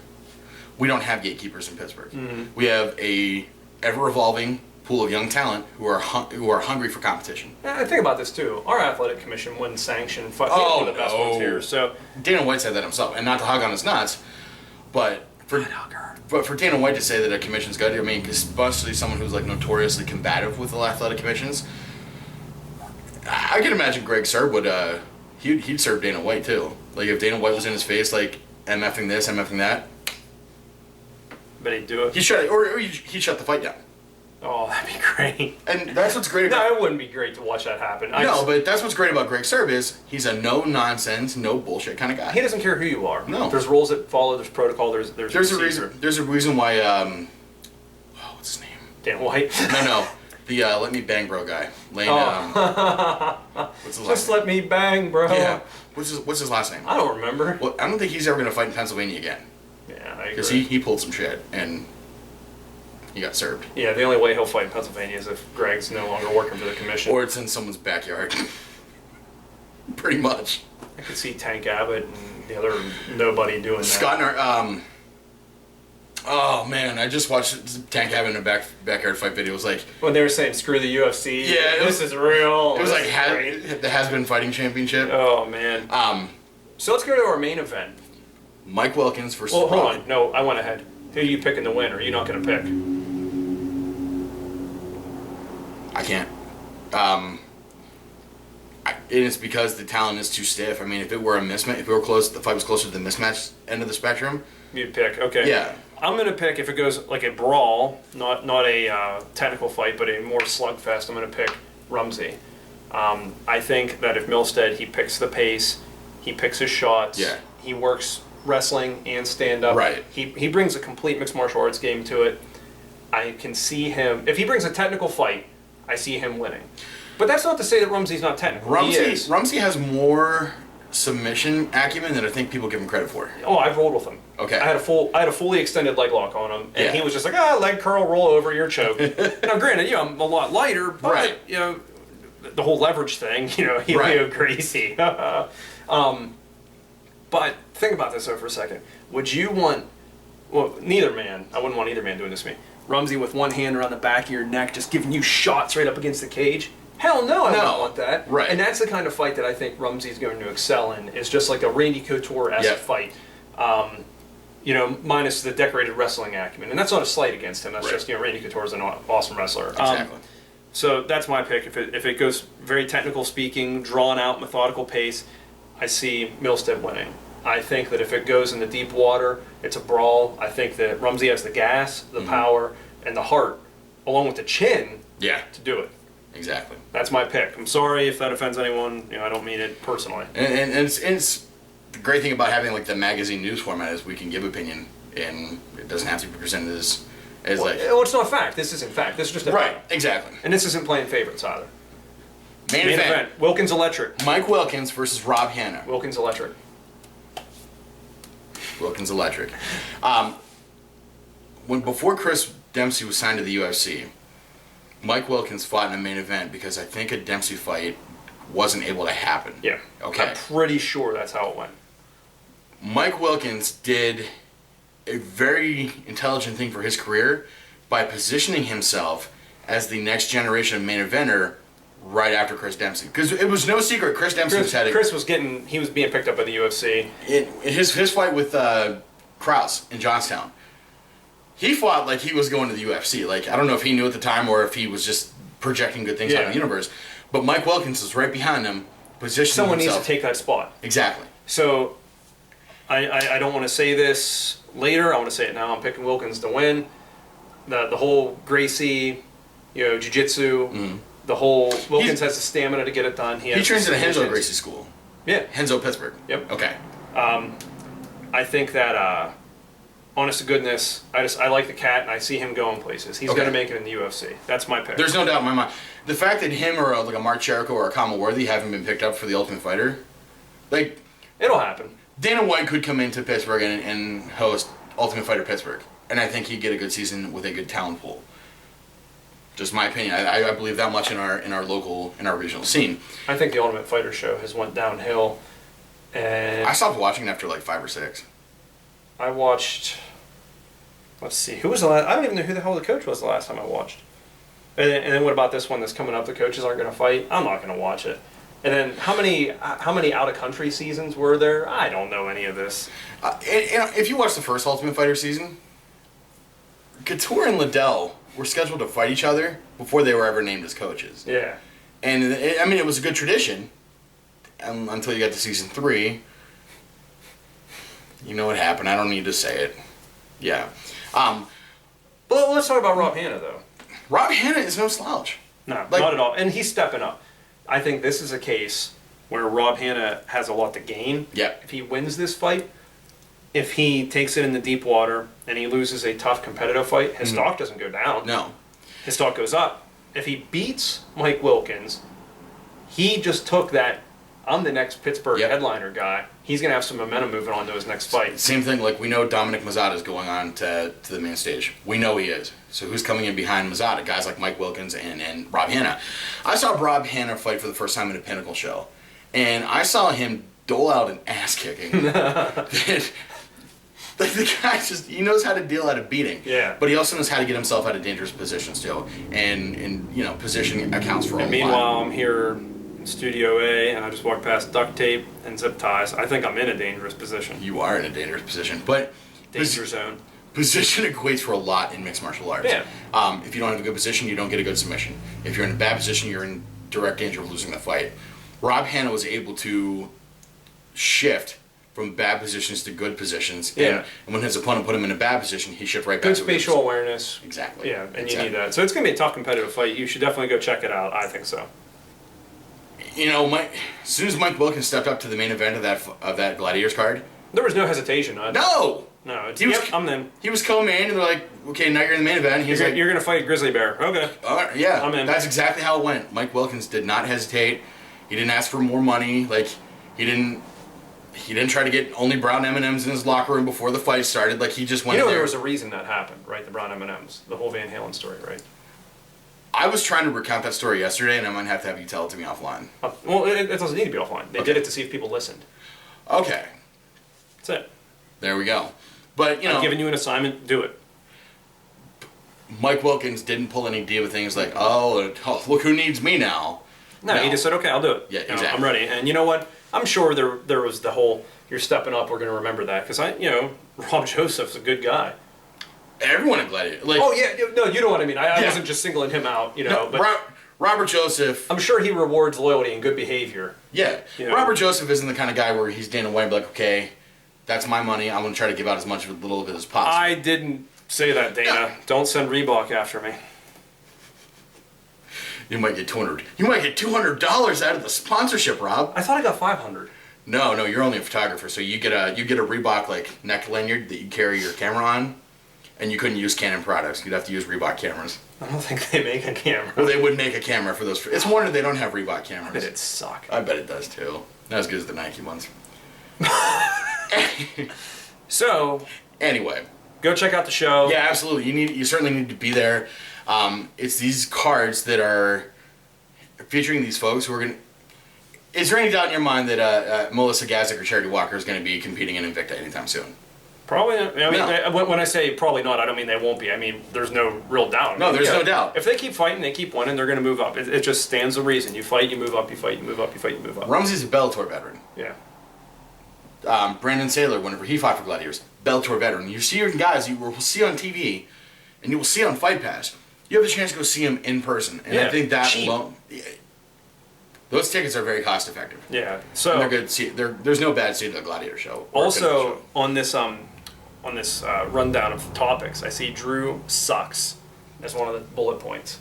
we don't have gatekeepers in Pittsburgh. Mm-hmm. We have a ever evolving pool of young talent who are hungry for competition. I think about this too. Our athletic commission wouldn't sanction one of the best ones here. So Dana White said that himself, and not to hug on his nuts, but for Dana White to say that a commission's good, I mean, especially someone who's like notoriously combative with the athletic commissions, I can imagine Greg Serb would he'd serve Dana White too. Like if Dana White was in his face, like MFing this, MFing that. But he'd do it. He'd shut the fight down. Oh, that'd be great. And that's what's great about... No, it wouldn't be great to watch that happen. But that's what's great about Greg Serb is he's a no-nonsense, no-bullshit kind of guy. He doesn't care who you are. No. There's rules that follow, there's protocol, there's a reason. There's a reason why... what's his name? Dan White. No. The Let Me Bang Bro guy. Lane, what's his last Just name? let me bang, bro. Yeah. What's his last name? I don't remember. Well, I don't think he's ever going to fight in Pennsylvania again. Yeah, I Because agree. he pulled some shit, and he got served. Yeah, the only way he'll fight in Pennsylvania is if Greg's no longer working for the commission. Or it's in someone's backyard. Pretty much. I could see Tank Abbott and the other nobody doing that. Scott oh man, I just watched Tank Abbott in a backyard fight video. It was like, When they were saying screw the UFC, Yeah, this is real. it was this like is great. the Has Been Fighting Championship. Oh man. So let's go to our main event. Mike Wilkins versus Well, hold Rowdy. on. No, I went ahead. Who are you picking to win, or are you not going to pick? I can't. It is because the talent is too stiff. I mean, if it were a mismatch, if we were close, the fight was closer to the mismatch end of the spectrum. You'd pick. Okay. Yeah. I'm going to pick, if it goes like a brawl, not a technical fight, but a more slugfest, I'm going to pick Rumsey. I think that if Milstead, he picks the pace, he picks his shots, Yeah. he works wrestling and stand-up. Right. He brings a complete mixed martial arts game to it. I can see him, if he brings a technical fight, I see him winning. But that's not to say that Rumsey's not technical. He is. Rumsey has more submission acumen than I think people give him credit for. Oh, I've rolled with him. Okay. I had a fully extended leg lock on him, and Yeah. he was just like, leg curl, roll over, you're choked. Now, granted, I'm a lot lighter, but Right. the whole leverage thing, Helio Right. Gracie. But think about this though for a second. Would you want? Well, neither man. I wouldn't want either man doing this to me. Rumsey with one hand around the back of your neck, just giving you shots right up against the cage. Hell no, I wouldn't want that. Right. And that's the kind of fight that I think Rumsey's going to excel in. Is just like a Randy Couture-esque Yep. fight. Minus the decorated wrestling acumen. And that's not a slight against him. That's Right. just, Randy Couture is an awesome wrestler. Exactly. So that's my pick. If it goes very technical speaking, drawn out, methodical pace, I see Milstead winning. I think that if it goes into deep water, it's a brawl. I think that Rumsey has the gas, the power, and the heart, along with the chin, Yeah. to do it. Exactly. That's my pick. I'm sorry if that offends anyone. I don't mean it personally. And it's the great thing about having like the magazine news format is we can give opinion, and it doesn't have to be presented as like Well, it's not fact. This isn't fact. This is just a right. Exactly. And this isn't playing favorites either. Main event. Wilkins Electric. Mike Wilkins versus Rob Hanna. Wilkins Electric. Wilkins Electric. Before Chris Dempsey was signed to the UFC, Mike Wilkins fought in a main event because I think a Dempsey fight wasn't able to happen. Yeah. Okay. I'm pretty sure that's how it went. Mike Wilkins did a very intelligent thing for his career by positioning himself as the next generation main eventer right after Chris Dempsey. Because it was no secret Chris Dempsey was heading... Chris was being picked up by the UFC. In his fight with Krause in Johnstown, he fought like he was going to the UFC. Like, I don't know if he knew at the time or if he was just projecting good things out of the universe. But Mike Wilkins was right behind him, positioning Someone himself. needs to take that spot. Exactly. So, I don't want to say this later. I want to say it now. I'm picking Wilkins to win. The whole Gracie, jiu-jitsu, the whole... Wilkins has the stamina to get it done. He trains at a Henzo Gracie school. Yeah. Henzo, Pittsburgh. Yep. Okay. I think that, honest to goodness, I like the cat, and I see him going places. He's Okay. going to make it in the UFC. That's my pick. There's no doubt in my mind. The fact that him or like a Mark Jericho or a Kama Worthy haven't been picked up for the Ultimate Fighter, like It'll happen. Dana White could come into Pittsburgh and host Ultimate Fighter Pittsburgh, and I think he'd get a good season with a good talent pool. Just my opinion. I believe that much in our regional scene. I think the Ultimate Fighter show has went downhill, and I stopped watching after like 5 or 6. I watched. Let's see, who was the last? I don't even know who the hell the coach was the last time I watched. And then what about this one that's coming up? The coaches aren't going to fight. I'm not going to watch it. And then how many out of country seasons were there? I don't know any of this. And if you watch the first Ultimate Fighter season, Couture and Liddell were scheduled to fight each other before they were ever named as coaches. Yeah. And it was a good tradition until you got to season 3. You know what happened. I don't need to say it. Yeah. But let's talk about Rob Hanna, though. Rob Hanna is no slouch. No, Like- not at all. And he's stepping up. I think this is a case where Rob Hanna has a lot to gain. Yep. If he wins this fight, if he takes it in the deep water and he loses a tough competitive fight, his stock doesn't go down. No. his stock goes up. If he beats Mike Wilkins, he just took that, I'm the next Pittsburgh headliner guy. He's going to have some momentum moving on to his next fight. Same thing, like we know Dominic Mazzata is going on to the main stage. We know he is. So who's coming in behind Mazzata? Guys like Mike Wilkins and Rob Hanna. I saw Rob Hanna fight for the first time at a Pinnacle show. And I saw him dole out an ass kicking. Like the guy he knows how to deal out a beating. Yeah. But he also knows how to get himself out of dangerous positions too. And position accounts for a lot. Meanwhile, I'm here in Studio A, and I just walked past duct tape and zip ties. I think I'm in a dangerous position. You are in a dangerous position. But Danger zone. position equates for a lot in mixed martial arts. Yeah. If you don't have a good position, you don't get a good submission. If you're in a bad position, you're in direct danger of losing the fight. Rob Hanna was able to shift from bad positions to good positions. Yeah. And when his opponent put him in a bad position, he shifted right back Good to spatial awareness. Exactly. Yeah, and Exactly. you need that. So it's going to be a tough competitive fight. You should definitely go check it out. I think so. As soon as Mike Wilkins stepped up to the main event of that Gladiators card, There was no hesitation. no! It's, He was- I'm in. He was co-main, and they're like, okay, now you're in the main event. He's You're, like, you're going to fight a grizzly bear. Okay. all right, yeah, I'm in. That's exactly how it went. Mike Wilkins did not hesitate. He didn't ask for more money. Like, he didn't try to get only brown M&Ms in his locker room before the fight started. Like, he just went in there. There was a reason that happened, right? The brown M&Ms. The whole Van Halen story, right? I was trying to recount that story yesterday, and I might have to have you tell it to me offline. Well, it doesn't need to be offline. They Okay. did it to see if people listened. Okay, That's it. there we go. But, I've given you an assignment. Do it. Mike Wilkins didn't pull any diva things like, oh, look who needs me now. No, he just said, okay, I'll do it. Yeah, You know, exactly. I'm ready. And you know what? I'm sure there was the whole, you're stepping up, we're going to remember that. Because, Rob Joseph's a good guy. Everyone at Gladiator. Like, Oh, yeah. No, you know what I mean. I Yeah. wasn't just singling him out, no, but Robert Joseph. I'm sure he rewards loyalty and good behavior. Yeah. You know. Robert Joseph isn't the kind of guy where he's Dana White and be like, okay, that's my money. I'm going to try to give out as much of a little bit as possible. I didn't say that, Dana. Yeah. Don't send Reebok after me. You might get $200. You might get $200 out of the sponsorship, Rob. I thought I got 500. No, you're only a photographer, so you get a Reebok like neck lanyard that you carry your camera on, and you couldn't use Canon products. You'd have to use Reebok cameras. I don't think they make a camera. Well, they would make a camera for those. It's a wonder they don't have Reebok But cameras. it suck. I bet it does too. Not as good as the Nike ones. So, Anyway, go check out the show. yeah, absolutely. You certainly need to be there. It's these cards that are featuring these folks who are going to... Is there any doubt in your mind that Melissa Gazik or Charity Walker is going to be competing in Invicta anytime soon? Probably not. I mean, No. when I say probably not, I don't mean they won't be. I mean, there's no real doubt. No, there's no doubt. If they keep fighting, they keep winning, they're going to move up. It just stands to reason. You fight, you move up, you fight, you move up, you fight, you move up. Rumsey's a Bellator veteran. Yeah. Brandon Saylor, whenever he fought for Gladiators, Bellator veteran. You see your guys you will see on TV, and you will see on Fight Pass. You have the chance to go see them in person, and I Yeah, think that cheap. alone, those tickets are very cost effective. Yeah. And So they're good. There's no bad seat at the Gladiator show. or a Pinnacle also show. on this rundown of topics, I see Drew sucks as one of the bullet points.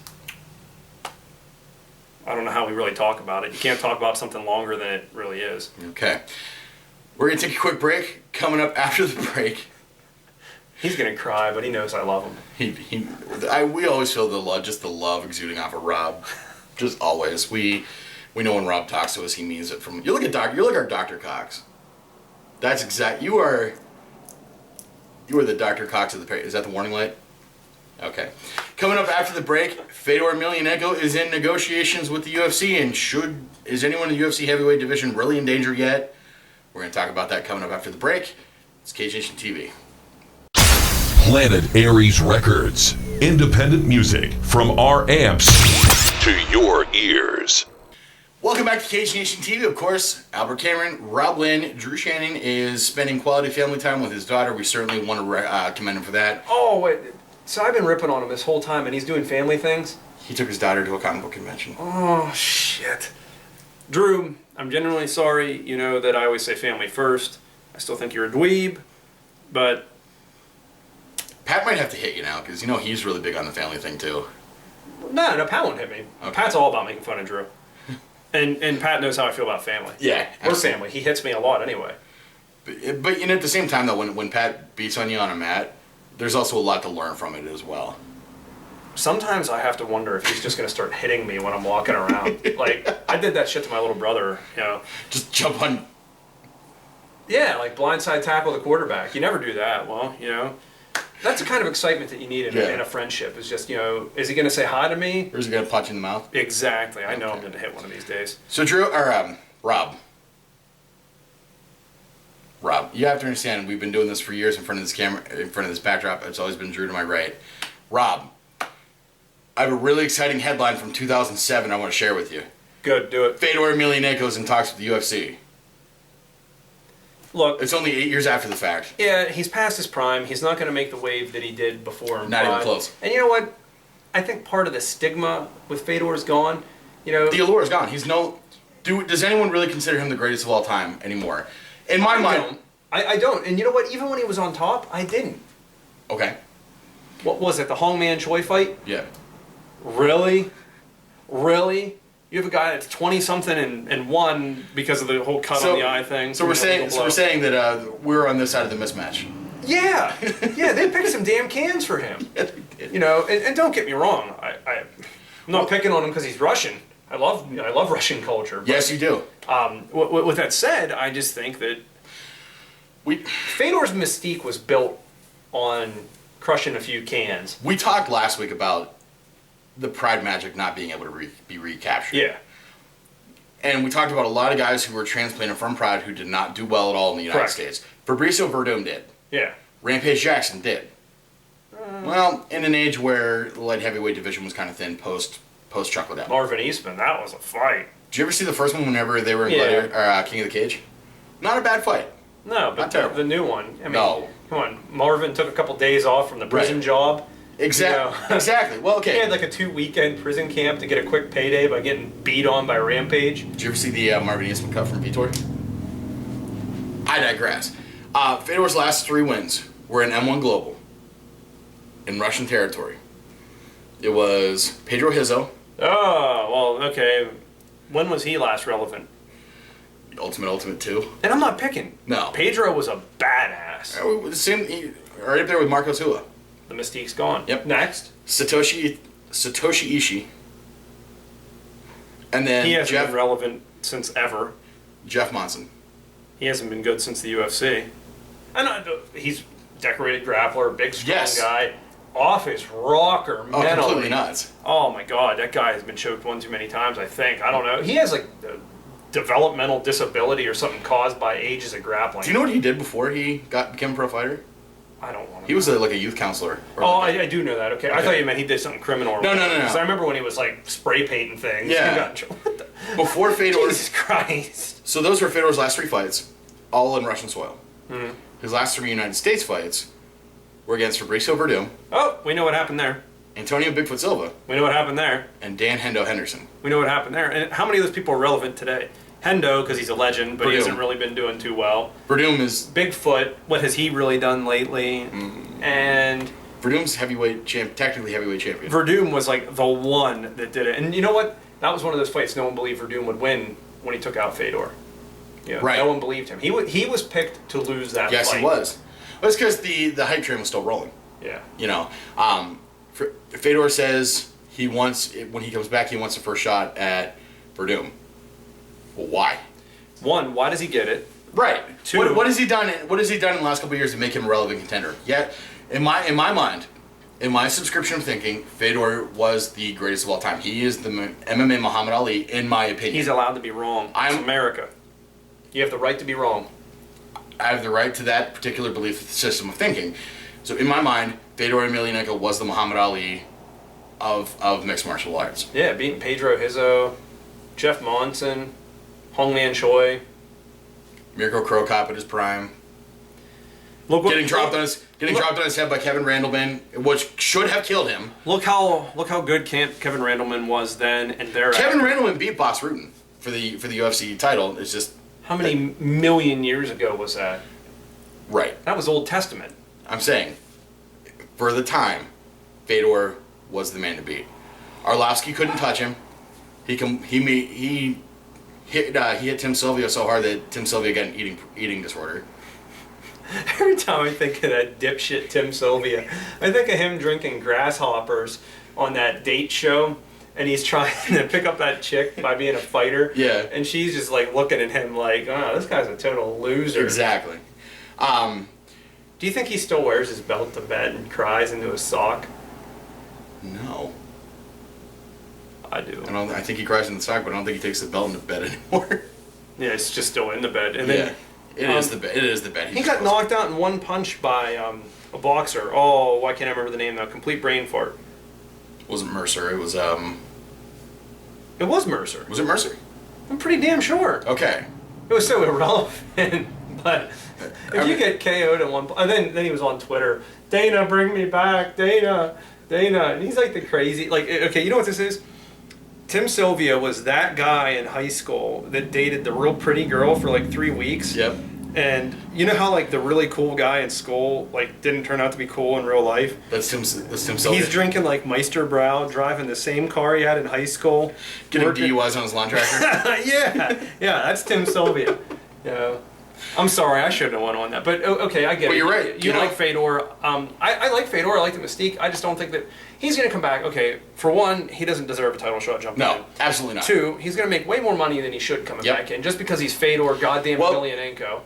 I don't know how we really talk about it. You can't talk about something longer than it really is. Okay, we're gonna take a quick break. Coming up after the break, He's gonna cry, but he knows I love him. we always feel the love exuding off of Rob. Just always. We know when Rob talks to us, he means it. You're like our Dr. Cox. That's exact. You are the Dr. Cox of the. Is that the warning light? Okay. Coming up after the break, Fedor Emelianenko is in negotiations with the UFC, and is anyone in the UFC heavyweight division really in danger yet? We're going to talk about that coming up after the break. It's Cage Nation TV. Planet Aries Records. Independent music from our amps to your ears. Welcome back to Cage Nation TV. Of course, Albert Cameron, Rob Lynn, Drew Shannon is spending quality family time with his daughter. We certainly want to commend him for that. Oh wait, so I've been ripping on him this whole time, and he's doing family things. He took his daughter to a comic book convention. Oh shit, Drew, I'm genuinely sorry. You know that I always say family first. I still think you're a dweeb, but Pat might have to hit you now because he's really big on the family thing too. no, Pat won't hit me. Okay. Pat's all about making fun of Drew, and Pat knows how I feel about family. Yeah, we're absolutely. family. He hits me a lot anyway. But at the same time though, when Pat beats on you on a mat, there's also a lot to learn from it as well. sometimes I have to wonder if he's just going to start hitting me when I'm walking around. Like, I did that shit to my little brother, you know. Just jump on. Yeah, like blindside tackle the quarterback. You never do that. Well, you know, that's the kind of excitement that you need in a friendship. Is just, you know, is he going to say hi to me? Or is he going to punch you in the mouth? Exactly. I know I'm going to hit one of these days. So Rob, you have to understand, we've been doing this for years in front of this camera, in front of this backdrop. It's always been Drew to my right. Rob, I have a really exciting headline from 2007 I want to share with you. Good, do it. Fedor Emelianenko is in talks with the UFC. Look, It's only 8 years after the fact. yeah, he's past his prime. He's not going to make the wave that he did before. Not even close. And you know what? I think part of the stigma with Fedor is gone. You know, The allure is gone. He's no... Does anyone really consider him the greatest of all time anymore? In my mind... I don't. And you know what? Even when he was on top, I didn't. Okay. What was it? The Hongman Choi fight? Yeah. Really? Really? You have a guy that's 20-something and won because of the whole cut on the eye thing. So we're saying that we're on this side of the mismatch. Yeah. Yeah, they picked some damn cans for him. You know, and don't get me wrong. I'm not picking on him because he's Russian. I love Russian culture. But, Yes, you do. with that said, I just think that Fedor's mystique was built on crushing a few cans. We talked last week about the Pride Magic not being able to be recaptured. Yeah. And we talked about a lot of guys who were transplanted from Pride who did not do well at all in the United Correct. States. Fabrizio Verdum did. Yeah. Rampage Jackson did. Well, in an age where the light heavyweight division was kind of thin post Chuck Liddell. Marvin Eastman, that was a fight. Did you ever see the first one whenever they were in King of the Cage? Not a bad fight. No, but Not terrible. the new one. I mean, No. Come on. Marvin took a couple days off from the prison Right. job. Exactly. You know. Exactly. Well, okay. He had like a 2-weekend prison camp to get a quick payday by getting beat on by Rampage. Did you ever see the Marvin Eastman cut from Vitor? I digress. Fedor's last 3 wins were in M1 Global, in Russian territory. It was Pedro Hizzo, Oh, well, okay. When was he last relevant? Ultimate 2. And I'm not picking. No. Pedro was a badass. Right up there with Marcos Hua. The mystique's gone. Yep. Next. Satoshi Ishii. And then He hasn't been relevant since ever. Jeff Monson. He hasn't been good since the UFC. He's decorated grappler, big strong Yes. guy, off his rocker Oh, mentally. completely nuts. Oh my god, that guy has been choked one too many times, I think. I don't know. He has like a developmental disability or something caused by ages of grappling. Do you know what he did before he became a pro fighter? I don't want to. He was like a youth counselor. Oh, I do know that. Okay. I thought you meant he did something criminal. Or No. Because I remember when he was like spray painting things. Yeah. He got, what the, Before Fedor. Jesus Christ. So those were Fedor's last 3 fights, all in Russian soil. Mm-hmm. His last 3 United States fights were against Fabrizio Verdum, Oh, we know what happened there. Antonio Bigfoot Silva, We know what happened there. and Dan Hendo Henderson. We know what happened there. And how many of those people are relevant today? Hendo, because he's a legend, but he Verdum. hasn't really been doing too well. Verdum is Bigfoot, what has he really done lately? And Verdum's technically heavyweight champion. Verdum was like the one that did it. And you know what? That was one of those fights no one believed Verdum would win when he took out Fedor. Yeah, Right. No one believed him. He was picked to lose that Yes, fight. he was. But it's because the hype train was still rolling. Yeah. You know, Fedor says when he comes back, he wants the first shot at Verdum. Well, why? One, why does he get it? Right. 2. What has he done? What has he done in the last couple of years to make him a relevant contender? Yet, in my mind, in my subscription of thinking, Fedor was the greatest of all time. He is the MMA Muhammad Ali, in my opinion. He's allowed to be wrong. It's America. You have the right to be wrong. I have the right to that particular belief system of thinking. So in my mind, Fedor Emelianenko was the Muhammad Ali of mixed martial arts. Yeah, beating Pedro Hizzo, Jeff Monson, Hongman Choi. Mirko Krokop at his prime. Look what, Getting dropped on his head by Kevin Randleman, which should have killed him. Look how good Kevin Randleman was then and thereafter. Kevin Randleman beat Boss Rutten for the UFC title. It's just How many million years ago was that? right. That was Old Testament. I'm saying, for the time, Fedor was the man to beat. Arlovsky couldn't touch him. He hit Tim Sylvia so hard that Tim Sylvia got an eating disorder. Every time I think of that dipshit Tim Sylvia, I think of him drinking grasshoppers on that date show, and he's trying to pick up that chick by being a fighter. Yeah. And she's just like looking at him like, oh, this guy's a total loser. Exactly. Do you think he still wears his belt to bed and cries into his sock? No. I do. I think he cries in the sock, but I don't think he takes the belt into bed anymore. Yeah, it's just still in the bed. And then It is the bed. It is the bed. he got knocked out in one punch by a boxer. Oh, why can't I remember the name now? Complete brain fart. It wasn't Mercer. It was It was Mercer. Was it Mercer? I'm pretty damn sure. Okay. It was so irrelevant, but if you get KO'd at one point, then he was on Twitter, Dana, bring me back, Dana, and he's like the crazy, like, okay, you know what this is? Tim Sylvia was that guy in high school that dated the real pretty girl for like 3 weeks. Yep. And you know how like the really cool guy in school like didn't turn out to be cool in real life? That's Tim Sylvia. He's drinking like Meisterbrow, driving the same car he had in high school. Getting working- DUIs on his lawn tractor. yeah, that's Tim Sylvia. Yeah. I'm sorry, I shouldn't have went on that. But okay, I get it. But you're right. You like Fedor. I like Fedor. I like the mystique. I just don't think that he's going to come back. Okay, for one, he doesn't deserve a title shot jumping in. No, absolutely not. Two, he's going to make way more money than he should coming back in just because he's Fedor goddamn Emelianenko.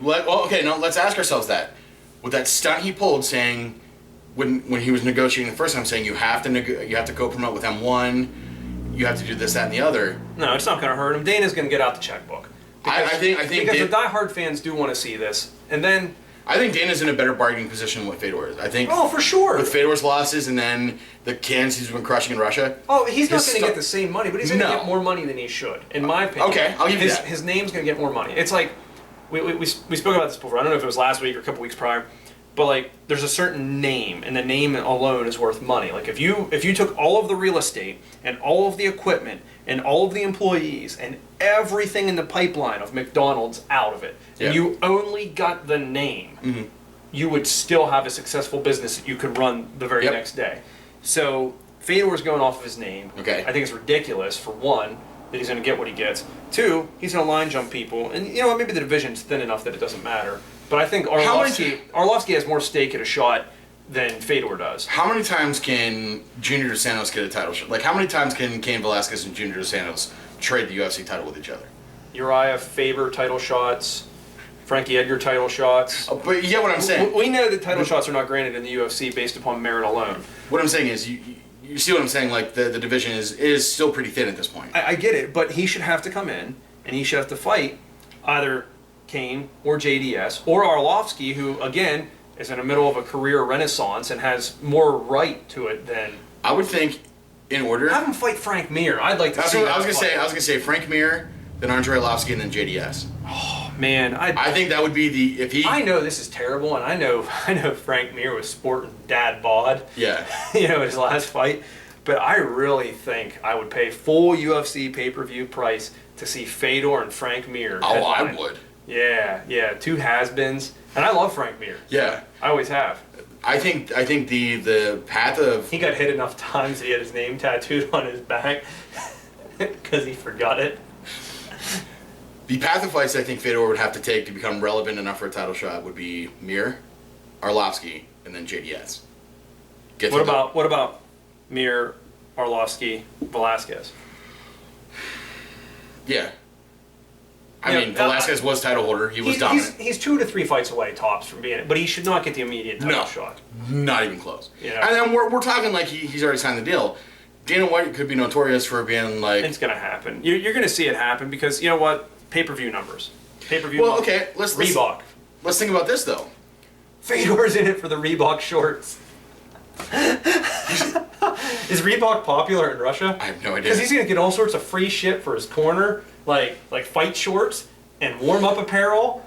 Let's ask ourselves that. With that stunt he pulled saying when he was negotiating the first time saying you have to co-promote with M1, you have to do this, that, and the other. No, it's not going to hurt him. Dana's going to get out the checkbook. I think because the diehard fans do want to see this, and then I think Dana's in a better bargaining position than what Fedor is. I think. Oh, for sure. With Fedor's losses and then the cans he's been crushing in Russia. Oh, he's not going to get the same money, but he's going to No. get more money than he should, in my opinion. Okay, I'll give you that. His name's going to get more money. It's like we spoke about this before. I don't know if it was last week or a couple weeks prior, but like there's a certain name, and the name alone is worth money. Like if you took all of the real estate and all of the equipment and all of the employees and everything in the pipeline of McDonald's out of it, and you only got the name, you would still have a successful business that you could run the very next day. So Fedor's going off of his name. Okay. I think it's ridiculous, for one, that he's going to get what he gets. Two, he's going to line jump people. And you know what, maybe the division's thin enough that it doesn't matter. But I think Arlovsky has more stake at a shot than Fedor does. How many times can Junior Dos Santos get a title shot? Like how many times can Cain Velasquez and Junior Dos Santos trade the UFC title with each other? Uriah Faber title shots, Frankie Edgar title shots. But you get what I'm saying. We know that title shots are not granted in the UFC based upon merit alone. What I'm saying is, you see what I'm saying? Like the division is still pretty thin at this point. I get it, but he should have to come in and he should have to fight either Cain or JDS or Arlovsky, who again is in the middle of a career renaissance and has more right to it than. I would think, in order. Have him fight Frank Mir. I'd like to That's see. what I was gonna say Frank Mir, then Andrei Arlovsky, and then JDS. Oh man, I think that would be the if he. I know this is terrible, and I know Frank Mir was sporting dad bod. Yeah. His last fight, but I really think I would pay full UFC pay-per-view price to see Fedor and Frank Mir. Oh, headline. I would. Yeah, two has-beens, and I love Frank Mir. Yeah. I always have. I think the path of He got hit enough times that he had his name tattooed on his back because he forgot it. the path of fights I think Fedor would have to take to become relevant enough for a title shot would be Mir, Arlovsky, and then JDS. What about Mir, Arlovsky, Velasquez? Yeah. I mean, Velasquez was title holder. He was dominant. He's 2 to 3 fights away tops from being it, but he should not get the immediate title shot. Not even close. Yeah. And then we're talking like he's already signed the deal. Dana White could be notorious for being like. It's going to happen. You're going to see it happen because you know what? Pay-per-view numbers. Pay-per-view. Well, numbers. okay. Let's Reebok. Let's think about this though. Fedor's in it for the Reebok shorts. Is Reebok popular in Russia? I have no idea. Because he's going to get all sorts of free shit for his corner, like fight shorts and warm-up apparel.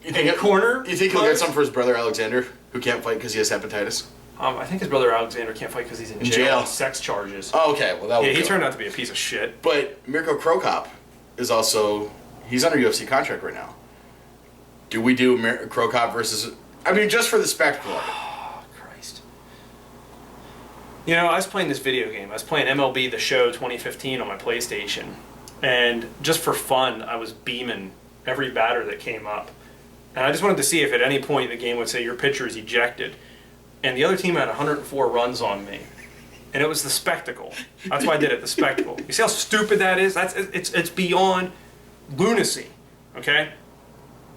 You think corner? You think he'll get some for his brother Alexander, who can't fight because he has hepatitis? I think his brother Alexander can't fight because he's in jail on sex charges. Oh, okay. Well, that would he turned out to be a piece of shit. But Mirko Krokop is also he's under UFC contract right now. Do we do Krokop versus? I mean, just for the spectacle of it. Oh, Christ. I was playing this video game. I was playing MLB The Show 2015 on my PlayStation. And just for fun, I was beaming every batter that came up. And I just wanted to see if at any point the game would say your pitcher is ejected. And the other team had 104 runs on me. and it was the spectacle. That's why I did it, the spectacle. You see how stupid that is? It's beyond lunacy, okay?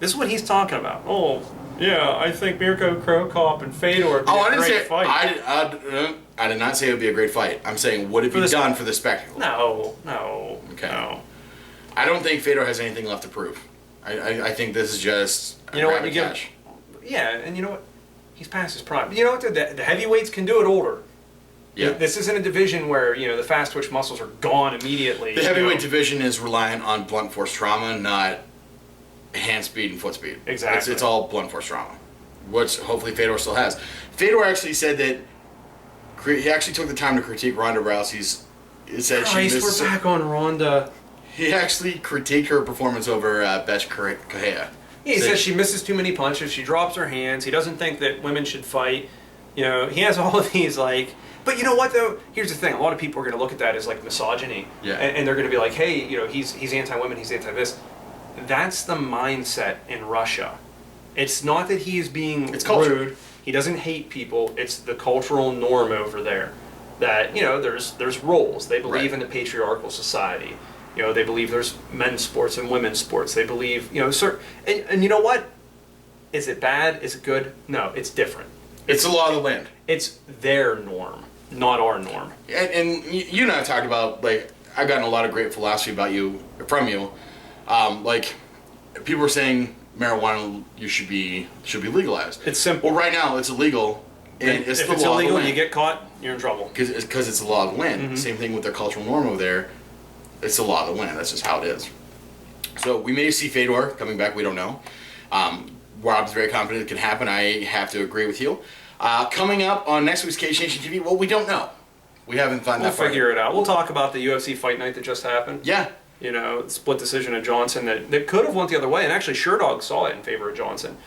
This is what he's talking about. Oh, yeah, I think Mirko Krokop and Fedor would be a great fight. I did not say it would be a great fight. I'm saying, would it be done for the spectacle? No. Okay. No. I don't think Fedor has anything left to prove. I think this is just you know what you give. Yeah, and you know what? He's past his prime. You know what? The heavyweights can do it older. Yeah. This isn't a division where the fast twitch muscles are gone immediately. The heavyweight division is reliant on blunt force trauma, not hand speed and foot speed. Exactly. It's all blunt force trauma, which hopefully Fedor still has. Fedor actually said that he actually took the time to critique Ronda Rousey's. It said we're back on Ronda. He actually critiqued her performance over Besh Kahea. He says she misses too many punches. She drops her hands. He doesn't think that women should fight. He has all of these like. But you know what though? Here's the thing. A lot of people are going to look at that as like misogyny. Yeah. And they're going to be like, hey, he's anti-women. He's anti-this. That's the mindset in Russia. It's not that he is being rude. He doesn't hate people. It's the cultural norm over there. That there's roles. They believe in the patriarchal society. They believe there's men's sports and women's sports. They believe, and you know what? Is it bad? Is it good? No, it's different. It's the law of the land. It's their norm, not our norm. And you and I have talked about, like, I've gotten a lot of great philosophy from you. Like, people are saying marijuana should be legalized. It's simple. Well, right now it's illegal. And it's if the it's law illegal, of the land. you get caught, you're in trouble. Because it's the law of the land. Mm-hmm. Same thing with their cultural norm over there. It's the law of the land. That's just how it is. So we may see Fedor coming back. We don't know. Rob's very confident it can happen. I have to agree with you. Coming up on next week's Cage Nation TV, well, we don't know. We haven't found that far. We'll figure it out. We'll talk about the UFC fight night that just happened. Yeah. Split decision of Johnson that could have went the other way. And actually, Sherdog saw it in favor of Johnson.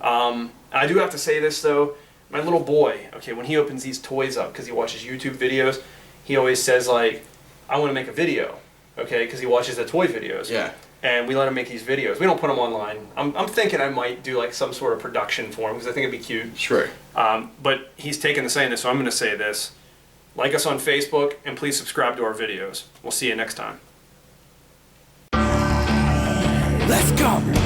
I do have to say this, though. My little boy, when he opens these toys up because he watches YouTube videos, he always says, like, I want to make a video. Because he watches the toy videos. Yeah. And we let him make these videos. We don't put them online. I'm thinking I might do like some sort of production for him because I think it'd be cute. Sure. But he's taken the saying this, so I'm going to say this. Like us on Facebook, and please subscribe to our videos. We'll see you next time. Let's go.